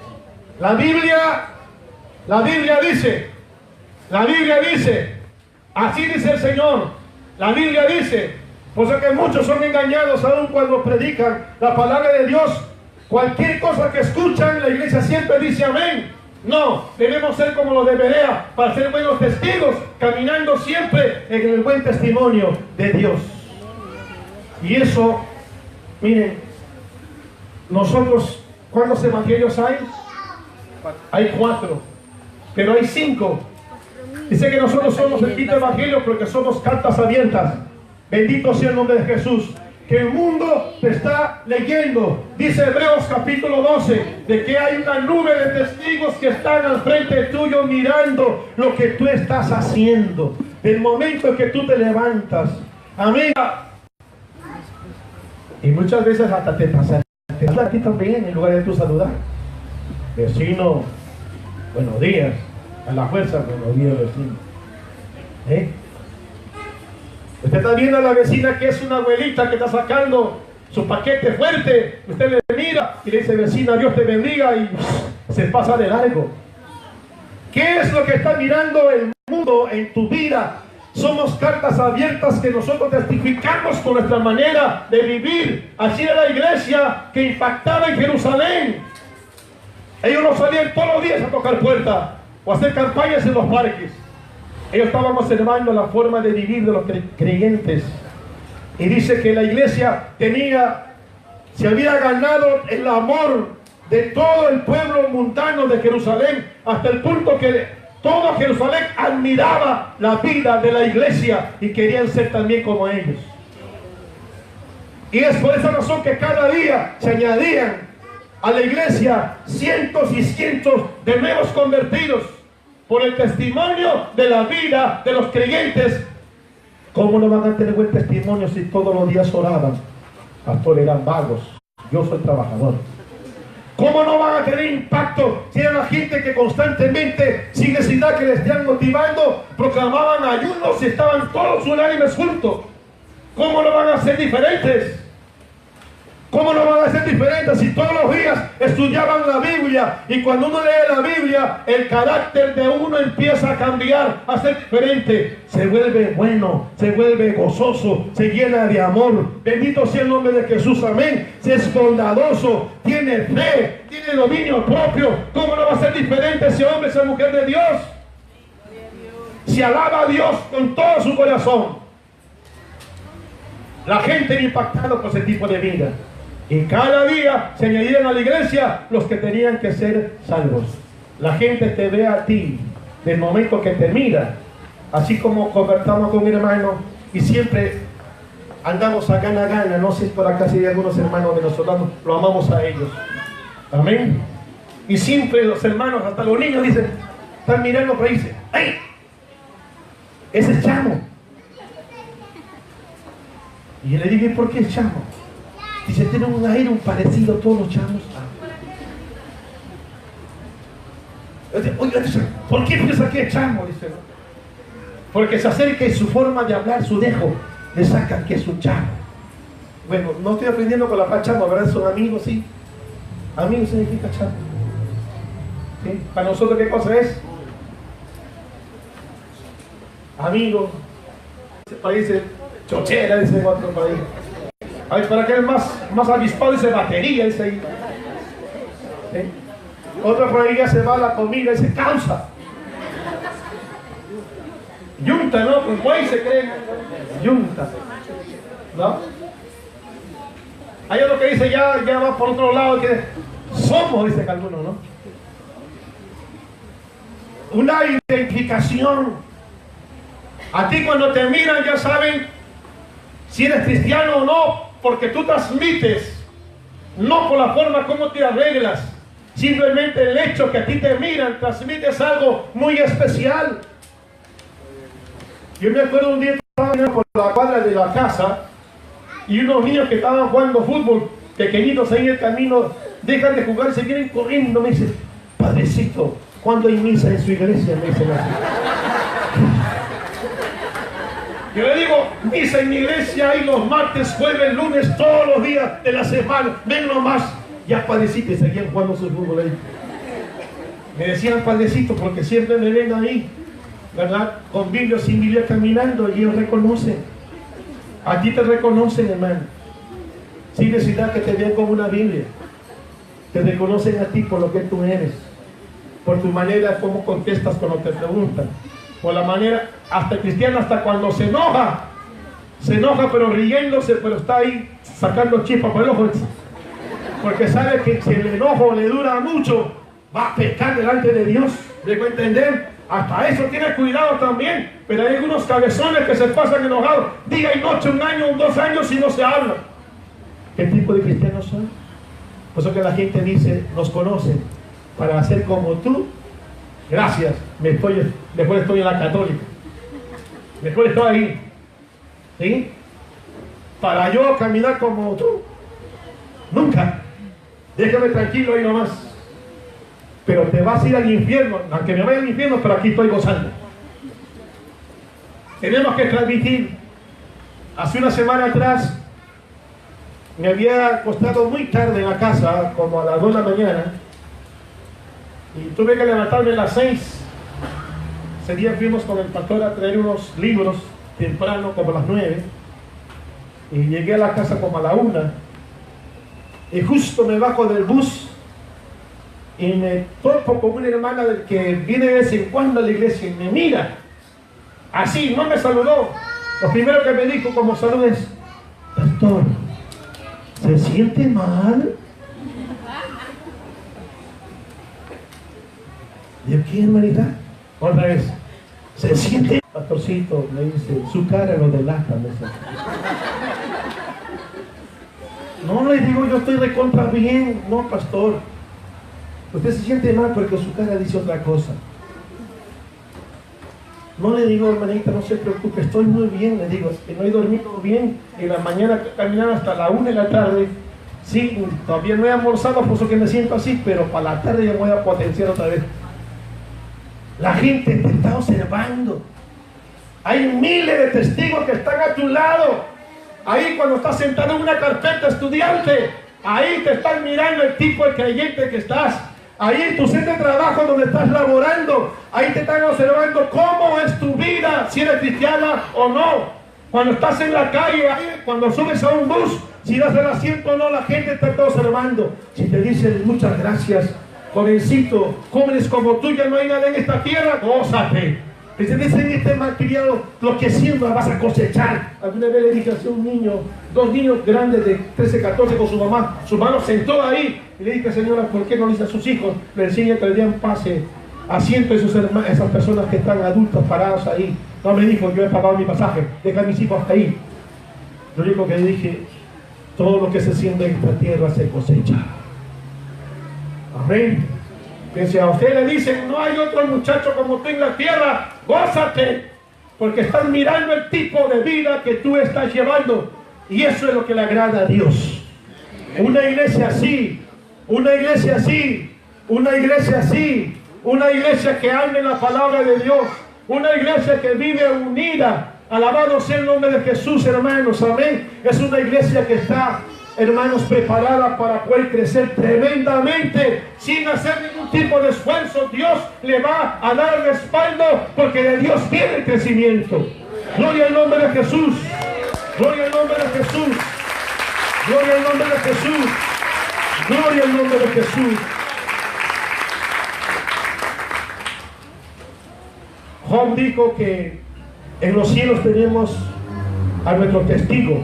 S1: la Biblia dice, así dice el Señor. La Biblia dice, por eso que muchos son engañados aún cuando predican la palabra de Dios. Cualquier cosa que escuchan, la iglesia siempre dice amén. No, debemos ser como los de Berea, para ser buenos testigos, caminando siempre en el buen testimonio de Dios. Y eso, miren, nosotros, ¿cuántos evangelios hay? Hay 4, pero hay 5. Dice que nosotros somos el quinto evangelio porque somos cartas abiertas. Bendito sea el nombre de Jesús. Que el mundo te está leyendo. Dice Hebreos capítulo 12, de que hay una nube de testigos que están al frente tuyo mirando lo que tú estás haciendo. Del momento en que tú te levantas. Amiga. Y muchas veces hasta te pasa a ti también en lugar de tu saludar. Vecino, buenos días. A la fuerza, buenos días, vecino. Usted está viendo a la vecina que es una abuelita que está sacando su paquete fuerte. Usted le mira y le dice, vecina, Dios te bendiga, y se pasa de largo. ¿Qué es lo que está mirando el mundo en tu vida? Somos cartas abiertas que nosotros testificamos con nuestra manera de vivir. Así era la iglesia que impactaba en Jerusalén. Ellos no salían todos los días a tocar puertas o a hacer campañas en los parques. Ellos estaban observando la forma de vivir de los creyentes. Y dice que la iglesia se había ganado el amor de todo el pueblo mundano de Jerusalén, hasta el punto que todo Jerusalén admiraba la vida de la iglesia y querían ser también como ellos. Y es por esa razón que cada día se añadían a la iglesia cientos y cientos de nuevos convertidos por el testimonio de la vida de los creyentes. ¿Cómo no van a tener buen testimonio si todos los días oraban? Pastor, eran vagos, yo soy trabajador. ¿Cómo no van a tener impacto si eran la gente que constantemente, sin necesidad que les estén motivando, proclamaban ayunos y estaban todos unánimes juntos? ¿Cómo no van a ser diferentes? ¿Cómo no van a ser diferentes si todos los días estudiaban la Biblia? Y cuando uno lee la Biblia, el carácter de uno empieza a cambiar, a ser diferente. Se vuelve bueno, se vuelve gozoso, se llena de amor. Bendito sea el nombre de Jesús, amén. Se es bondadoso, tiene fe, tiene dominio propio. ¿Cómo no va a ser diferente ese hombre, esa mujer de Dios? Se alaba a Dios con todo su corazón. La gente era impactada por ese tipo de vida. Y cada día se añadían a la iglesia los que tenían que ser salvos. La gente te ve a ti del momento que te mira. Así como conversamos con mi hermano y siempre andamos a gana. No sé por acá si hay algunos hermanos venezolanos, lo amamos a ellos. Amén. Y siempre los hermanos, hasta los niños dicen, están mirando por ahí y dicen, ¡ay! Ese es Chamo. Y yo le dije, ¿por qué es Chamo? Dice, tiene un aire parecido a todos los chamos. Oye, ¿por qué piensa que es Chamo? Dice, porque se acerca y su forma de hablar, su dejo, le sacan que es un chamo. Bueno, no estoy aprendiendo con la palabra chamo, ¿verdad? Son amigos, sí. Amigos significa chamo. ¿Sí? Para nosotros, ¿qué cosa es? Amigo. Ese país dice chochera, dice en otro país. Ay, para que es más avispado, dice batería, dice ahí. ¿Sí? Otra por ahí ya se va a la comida, dice causa. Yunta, ¿no? Pues ahí se cree. Yunta. ¿No? Hay otro que dice, ya va por otro lado, que somos, dice alguno, ¿no? Una identificación. A ti cuando te miran ya saben si eres cristiano o no, porque tú transmites, no por la forma como te arreglas, simplemente el hecho que a ti te miran, transmites algo muy especial. Yo me acuerdo un día que estaba por la cuadra de la casa y unos niños que estaban jugando fútbol, pequeñitos ahí en el camino, dejan de jugar y se vienen corriendo. Me dicen, padrecito, ¿cuándo hay misa en su iglesia? Me dicen así. Yo le digo, misa en mi iglesia hay los martes, jueves, lunes, todos los días de la semana. Ven nomás. Ya padrecito, y seguían jugando su fútbol ahí. Me decían padrecito porque siempre me ven ahí, ¿verdad? Con Biblia, sin Biblia caminando, y ellos reconocen. A ti te reconocen, hermano. Sin necesidad que te vean con una Biblia. Te reconocen a ti por lo que tú eres. Por tu manera como contestas cuando te preguntan. Por la manera, hasta el cristiano, hasta cuando se enoja pero riéndose, pero está ahí sacando chispa por el ojo. Porque sabe que si el enojo le dura mucho, va a pecar delante de Dios. ¿Debo entender? Hasta eso tiene cuidado también. Pero hay algunos cabezones que se pasan enojados día y noche, 1 año, 2 años y no se habla. ¿Qué tipo de cristianos son? Por eso que la gente dice, nos conocen para hacer como tú. Gracias, mejor estoy en la católica. Mejor estoy ahí. ¿Sí? Para yo caminar como tú. Nunca. Déjame tranquilo ahí nomás. Pero te vas a ir al infierno. Aunque me vaya al infierno, pero aquí estoy gozando. Tenemos que transmitir. Hace una semana atrás me había acostado muy tarde en la casa, como a las 2 de la mañana. Y tuve que levantarme a las 6. Ese día fuimos con el pastor a traer unos libros temprano, como a las 9. Y llegué a la casa como a la 1. Y justo me bajo del bus y me topo con una hermana del que viene de vez en cuando a la iglesia y me mira. Así, no me saludó. Lo primero que me dijo como salud es, pastor, ¿se siente mal? ¿De qué, hermanita? Otra vez. ¿Se siente? Pastorcito, me dice, su cara lo delata. Me dice. No, le digo, yo estoy recontra bien. No, pastor. Usted se siente mal porque su cara dice otra cosa. No, le digo, hermanita, no se preocupe, estoy muy bien. Le digo, es que no he dormido bien. En la mañana caminaba hasta la 1 de la tarde. Sí, todavía no he almorzado, por eso que me siento así, pero para la tarde ya voy a potenciar otra vez. La gente te está observando. Hay miles de testigos que están a tu lado. Ahí cuando estás sentado en una carpeta estudiante, ahí te están mirando el tipo de creyente que estás. Ahí en tu centro de trabajo donde estás laborando, ahí te están observando cómo es tu vida, si eres cristiana o no. Cuando estás en la calle, ahí, cuando subes a un bus, si das el asiento o no, la gente te está observando. Si te dicen muchas gracias, jovencito, jóvenes como tú, ya no hay nada en esta tierra, gózate. Si te dicen este malcriado, lo que siembras vas a cosechar. Alguna vez le dije a un niño, 2 niños grandes de 13, 14 con su mamá sentó ahí y le dije, señora, ¿por qué no le dice a sus hijos? Le enseña que le den pase, asiento a esas personas que están adultas paradas ahí. No, me dijo, yo he pagado mi pasaje, deja a mis hijos hasta ahí. Lo único que le dije, todo lo que se siembra en esta tierra se cosecha. Amén. Que si a usted le dicen, no hay otro muchacho como tú en la tierra, gózate, porque estás mirando el tipo de vida que tú estás llevando, y eso es lo que le agrada a Dios. Una iglesia así, una iglesia así, una iglesia así, una iglesia que hable la palabra de Dios, una iglesia que vive unida. Alabado sea el nombre de Jesús, hermanos, amén. Es una iglesia que está, hermanos, preparada para poder crecer tremendamente sin hacer ningún tipo de esfuerzo. Dios le va a dar el respaldo porque de Dios viene el crecimiento. Gloria al nombre de Jesús. Gloria al nombre de Jesús. Gloria al nombre de Jesús. Gloria al nombre de Jesús. Job dijo que En los cielos tenemos a nuestro testigo,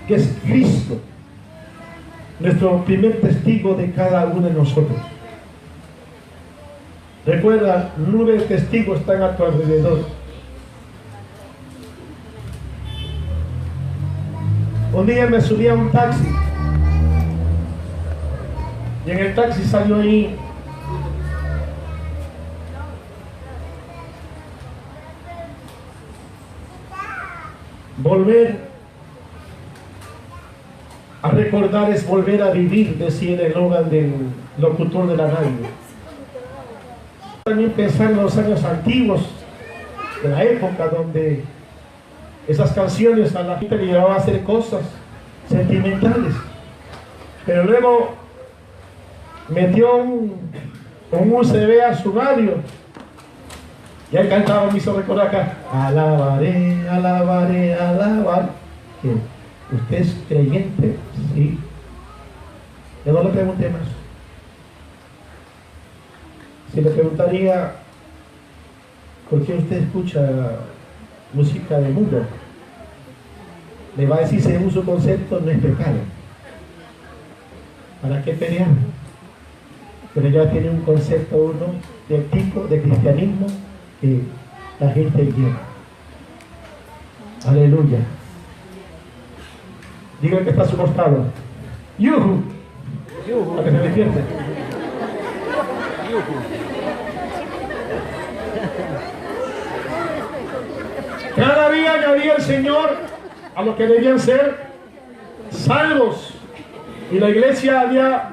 S1: que es Cristo, nuestro primer testigo de cada uno de nosotros. Recuerda, 9 testigos están a tu alrededor. Un día me subí a un taxi y en el taxi salió ahí volver a recordar es volver a vivir, decía el eslogan del locutor de la radio. También pensar en los años antiguos, de la época donde esas canciones a la gente le llevaban a hacer cosas sentimentales, pero luego metió un USB a su radio y ahí cantaba, me hizo recordar acá: alabaré, alabaré, alabaré. ¿Usted es creyente? Sí. Yo no le pregunté más. Si le preguntaría por qué usted escucha música de mundo, le va a decir: según su concepto no es pecado. ¿Para qué pelear? Pero ya tiene un concepto uno del tipo de cristianismo que la gente quiere. Aleluya. Diga que está a su costado: ¡yuhu! Para que se despierte. Cada día añadía el Señor a los que debían ser salvos, y la iglesia había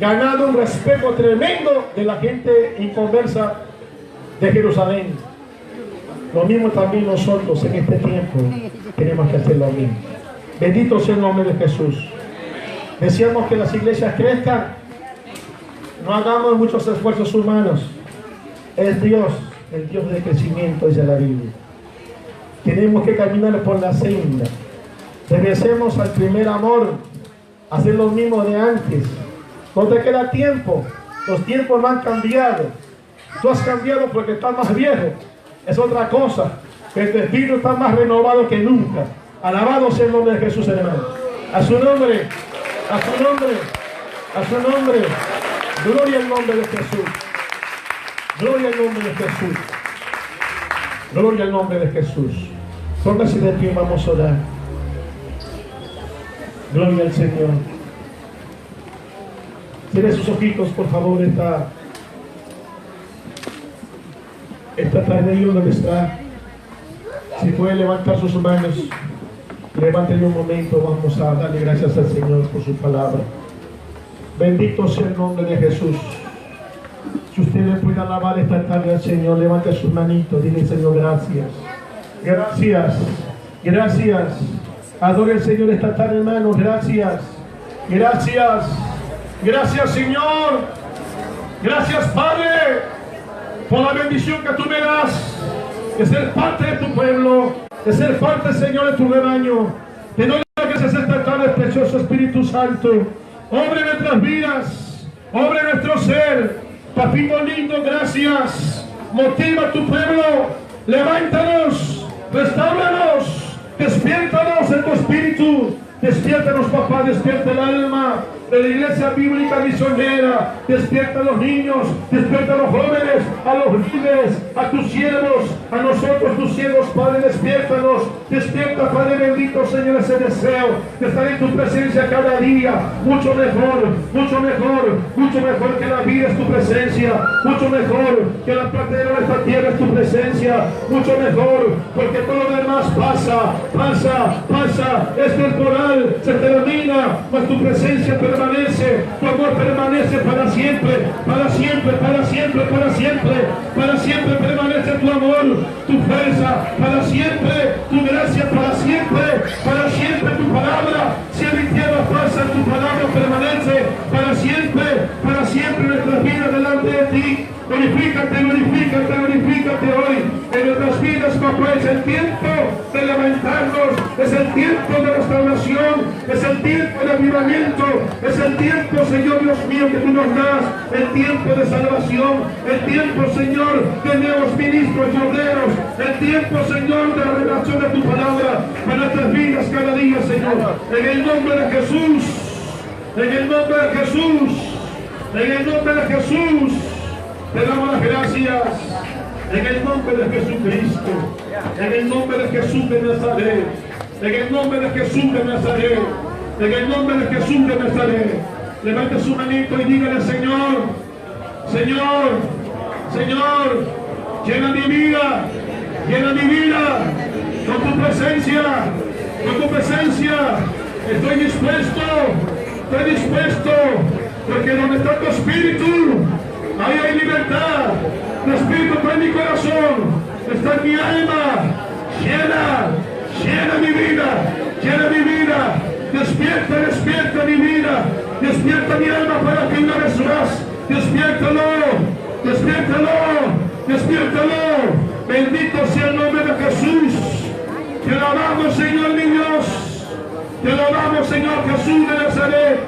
S1: ganado un respeto tremendo de la gente inconversa de Jerusalén. Lo mismo también nosotros en este tiempo tenemos que hacer lo mismo. Bendito sea el nombre de Jesús. Deseamos que las iglesias crezcan. No hagamos muchos esfuerzos humanos. Es Dios, el Dios de crecimiento, dice la Biblia. Tenemos que caminar por la senda. Regresemos al primer amor, hacer lo mismo de antes. No te queda tiempo. Los tiempos no han cambiado. Tú has cambiado porque estás más viejo. Es otra cosa. El espíritu está más renovado que nunca. Alabado sea el nombre de Jesús, hermano. A su nombre, a su nombre, a su nombre. Gloria al nombre de Jesús. Gloria al nombre de Jesús. Gloria al nombre de Jesús. Póngase de pie, vamos a orar. Gloria al Señor. Cierre sus ojitos, por favor, esta tarde ahí donde está. Si puede levantar sus manos, levántele un momento, vamos a darle gracias al Señor por su palabra. Bendito sea el nombre de Jesús. Si usted le puede alabar esta tarde al Señor, levante sus manitos, dile: Señor, gracias. Gracias, gracias. Adore al Señor esta tarde, hermanos. Gracias, gracias, gracias, Señor. Gracias, Padre, por la bendición que tú me das de ser parte de tu pueblo, de ser parte, Señor, de tu rebaño. Te doy gracias esta tarde, precioso Espíritu Santo. Obre nuestras vidas, obre nuestro ser. Papito lindo, gracias. Motiva a tu pueblo, levántanos, restáuranos, despiértanos en tu espíritu. Despiértanos, papá, despierta el alma de la iglesia bíblica misionera. Despierta a los niños, despierta a los jóvenes, a los líderes, a tus siervos, a nosotros tus siervos, Padre, despiértanos. Despierta, Padre bendito, Señor, ese deseo de estar en tu presencia cada día. Mucho mejor, mucho mejor, mucho mejor que la vida es tu presencia. Mucho mejor que la pradera de esta tierra es tu presencia. Mucho mejor, porque todo lo demás pasa, pasa, pasa. Es temporal, se termina, mas tu presencia permanece, tu amor permanece para siempre, para siempre, para siempre, para siempre, para siempre permanece tu amor, tu fuerza, para siempre, tu gracia, para siempre tu palabra, cielo y tierra pasa, tu palabra permanece, para siempre nuestras vidas delante de ti. Glorifícate, glorifícate, glorifícate hoy en nuestras vidas, papá. Es el tiempo de levantarnos, es el tiempo de restauración, Es el tiempo de avivamiento. Es el tiempo, Señor Dios mío, que tú nos das. El tiempo de salvación. El tiempo, Señor, de nuevos ministros y obreros. El tiempo, Señor, de la revelación de tu palabra para nuestras vidas cada día, Señor. En el nombre de Jesús. En el nombre de Jesús. En el nombre de Jesús. Te damos las gracias. En el nombre de Jesucristo. En el nombre de Jesús de Nazaret. En el nombre de Jesús de Nazaret. En el nombre de Jesús de Nazaret. Levante su manito y dígale: Señor, Señor, Señor, llena mi vida con tu presencia, Estoy dispuesto, porque donde está tu espíritu, ahí hay libertad. Tu espíritu está en mi corazón, está en mi alma. Llena mi vida. Despierta mi vida. Despierta mi alma para que una vez más. Despiértalo. Bendito sea el nombre de Jesús. Te alabamos, Señor mi Dios. Te alabamos, Señor Jesús de Nazaret.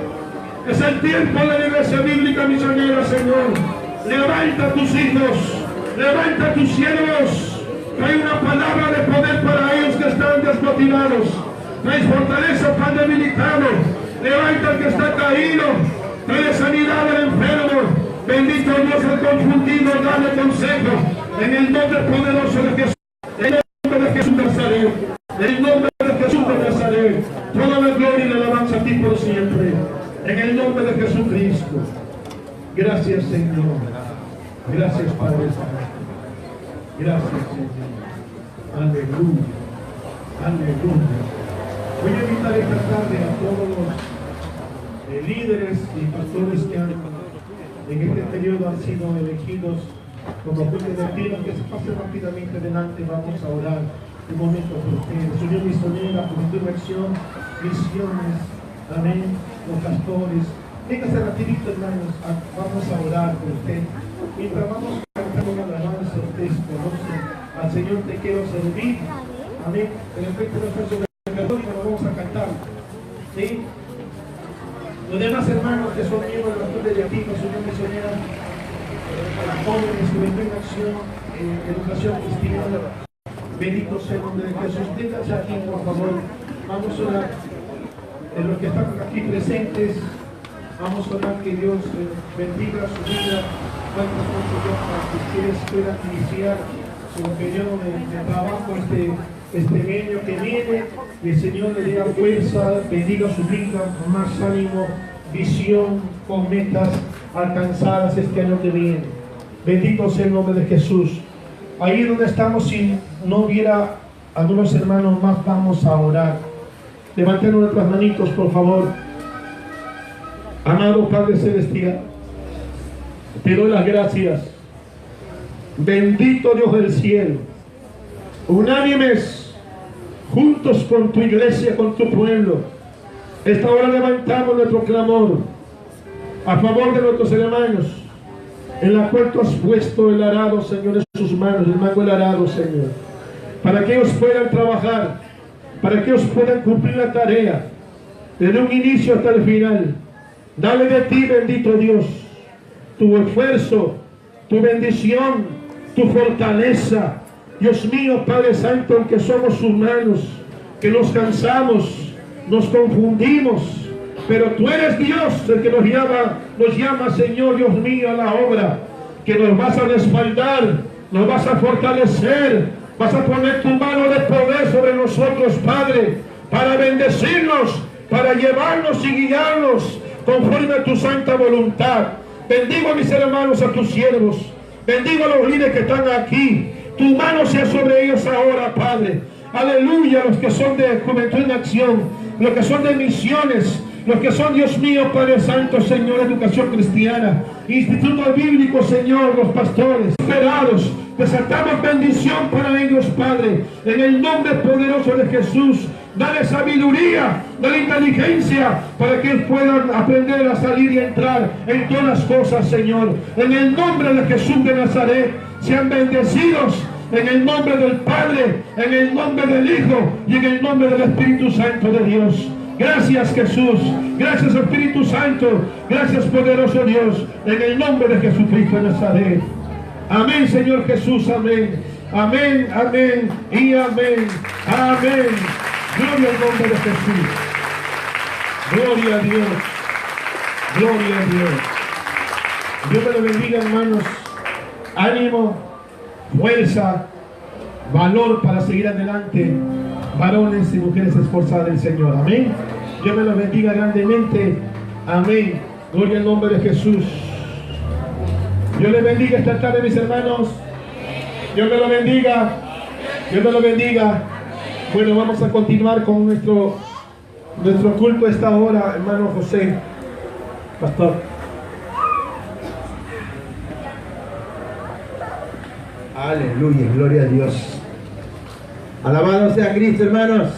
S1: Es el tiempo de la iglesia bíblica misionera, Señor. Levanta a tus hijos. Levanta a tus siervos. Trae una palabra de poder para ellos que están desmotivados. Trae fortaleza para el debilitado. Levanta al que está caído. Trae sanidad al enfermo. Bendito Dios, el confundido, dale consejo. En el nombre poderoso de Jesús. En el nombre de Jesús de Nazaret. En el nombre de Jesús de Nazaret. Toda la gloria y la alabanza a ti por siempre. En el nombre de Jesucristo. Gracias, Señor. Gracias, Padre Santo. Gracias, Señor. Aleluya. Voy a invitar esta tarde a todos los líderes y pastores que en este periodo han sido elegidos como jueces de tiro, que se pase rápidamente delante. Vamos a orar un momento por ustedes. Unión Misionera, Juventud en Acción, Misiones, amén, los pastores. Véngase rapidito, hermanos, vamos a orar por usted. Mientras vamos a cantar una alabanza, ustedes conocen al Señor, te quiero servir. Amén. De repente no está sobre el perdón y nos vamos a cantar. ¿Sí? Los demás hermanos que son miembros de la Junta de Activos, Unión Misionera, para jóvenes, Juventud en Acción, Educación Cristiana, bendito sea el nombre de Jesús. Déjense aquí, por favor. Vamos a orar. En los que están aquí presentes, vamos a orar que Dios bendiga su vida. Cuántos Dios para que ustedes puedan iniciar su periodo de trabajo este año que viene, y el Señor le dé fuerza, bendiga su vida, más ánimo, visión, con metas alcanzadas este año que viene. Bendito sea el nombre de Jesús. Ahí donde estamos, si no hubiera algunos hermanos más, vamos a orar. Levanten nuestras manitos, por favor. Amado Padre Celestial, te doy las gracias. Bendito Dios del cielo, unánimes, juntos con tu iglesia, con tu pueblo, esta hora levantamos nuestro clamor a favor de nuestros hermanos, en la cual tú has puesto el arado, Señor, en sus manos, el mango del arado, Señor, para que ellos puedan trabajar, para que ellos puedan cumplir la tarea, desde un inicio hasta el final. Dale de ti, bendito Dios, tu esfuerzo, tu bendición, tu fortaleza. Dios mío, Padre Santo, aunque somos humanos, que nos cansamos, nos confundimos, pero tú eres Dios el que nos llama, Señor Dios mío, a la obra, que nos vas a respaldar, nos vas a fortalecer, vas a poner tu mano de poder sobre nosotros, Padre, para bendecirnos, para llevarnos y guiarnos conforme a tu santa voluntad. Bendigo a mis hermanos, a tus siervos, bendigo a los líderes que están aquí. Tu mano sea sobre ellos ahora, Padre. Aleluya, los que son de Juventud en Acción, los que son de misiones, los que son, Dios mío, Padre Santo, Señor, Educación Cristiana, Instituto Bíblico, Señor, los pastores esperados, desatamos bendición para ellos, Padre, en el nombre poderoso de Jesús. Dale sabiduría, dale inteligencia, para que ellos puedan aprender a salir y entrar en todas las cosas, Señor. En el nombre de Jesús de Nazaret, sean bendecidos en el nombre del Padre, en el nombre del Hijo y en el nombre del Espíritu Santo de Dios. Gracias, Jesús. Gracias, Espíritu Santo. Gracias, poderoso Dios. En el nombre de Jesucristo de Nazaret. Amén, Señor Jesús. Amén. Amén, amén y amén. Amén. Gloria al nombre de Jesús. Gloria a Dios. Gloria a Dios. Dios me lo bendiga, hermanos. Ánimo, fuerza, valor para seguir adelante. Varones y mujeres esforzadas del Señor. Amén. Dios me lo bendiga grandemente. Amén. Gloria al nombre de Jesús. Dios les bendiga esta tarde, mis hermanos. Dios me lo bendiga. Dios me lo bendiga. Bueno, vamos a continuar con nuestro culto a esta hora, hermano José. Pastor.
S2: Aleluya, gloria a Dios. Alabado sea Cristo, hermanos.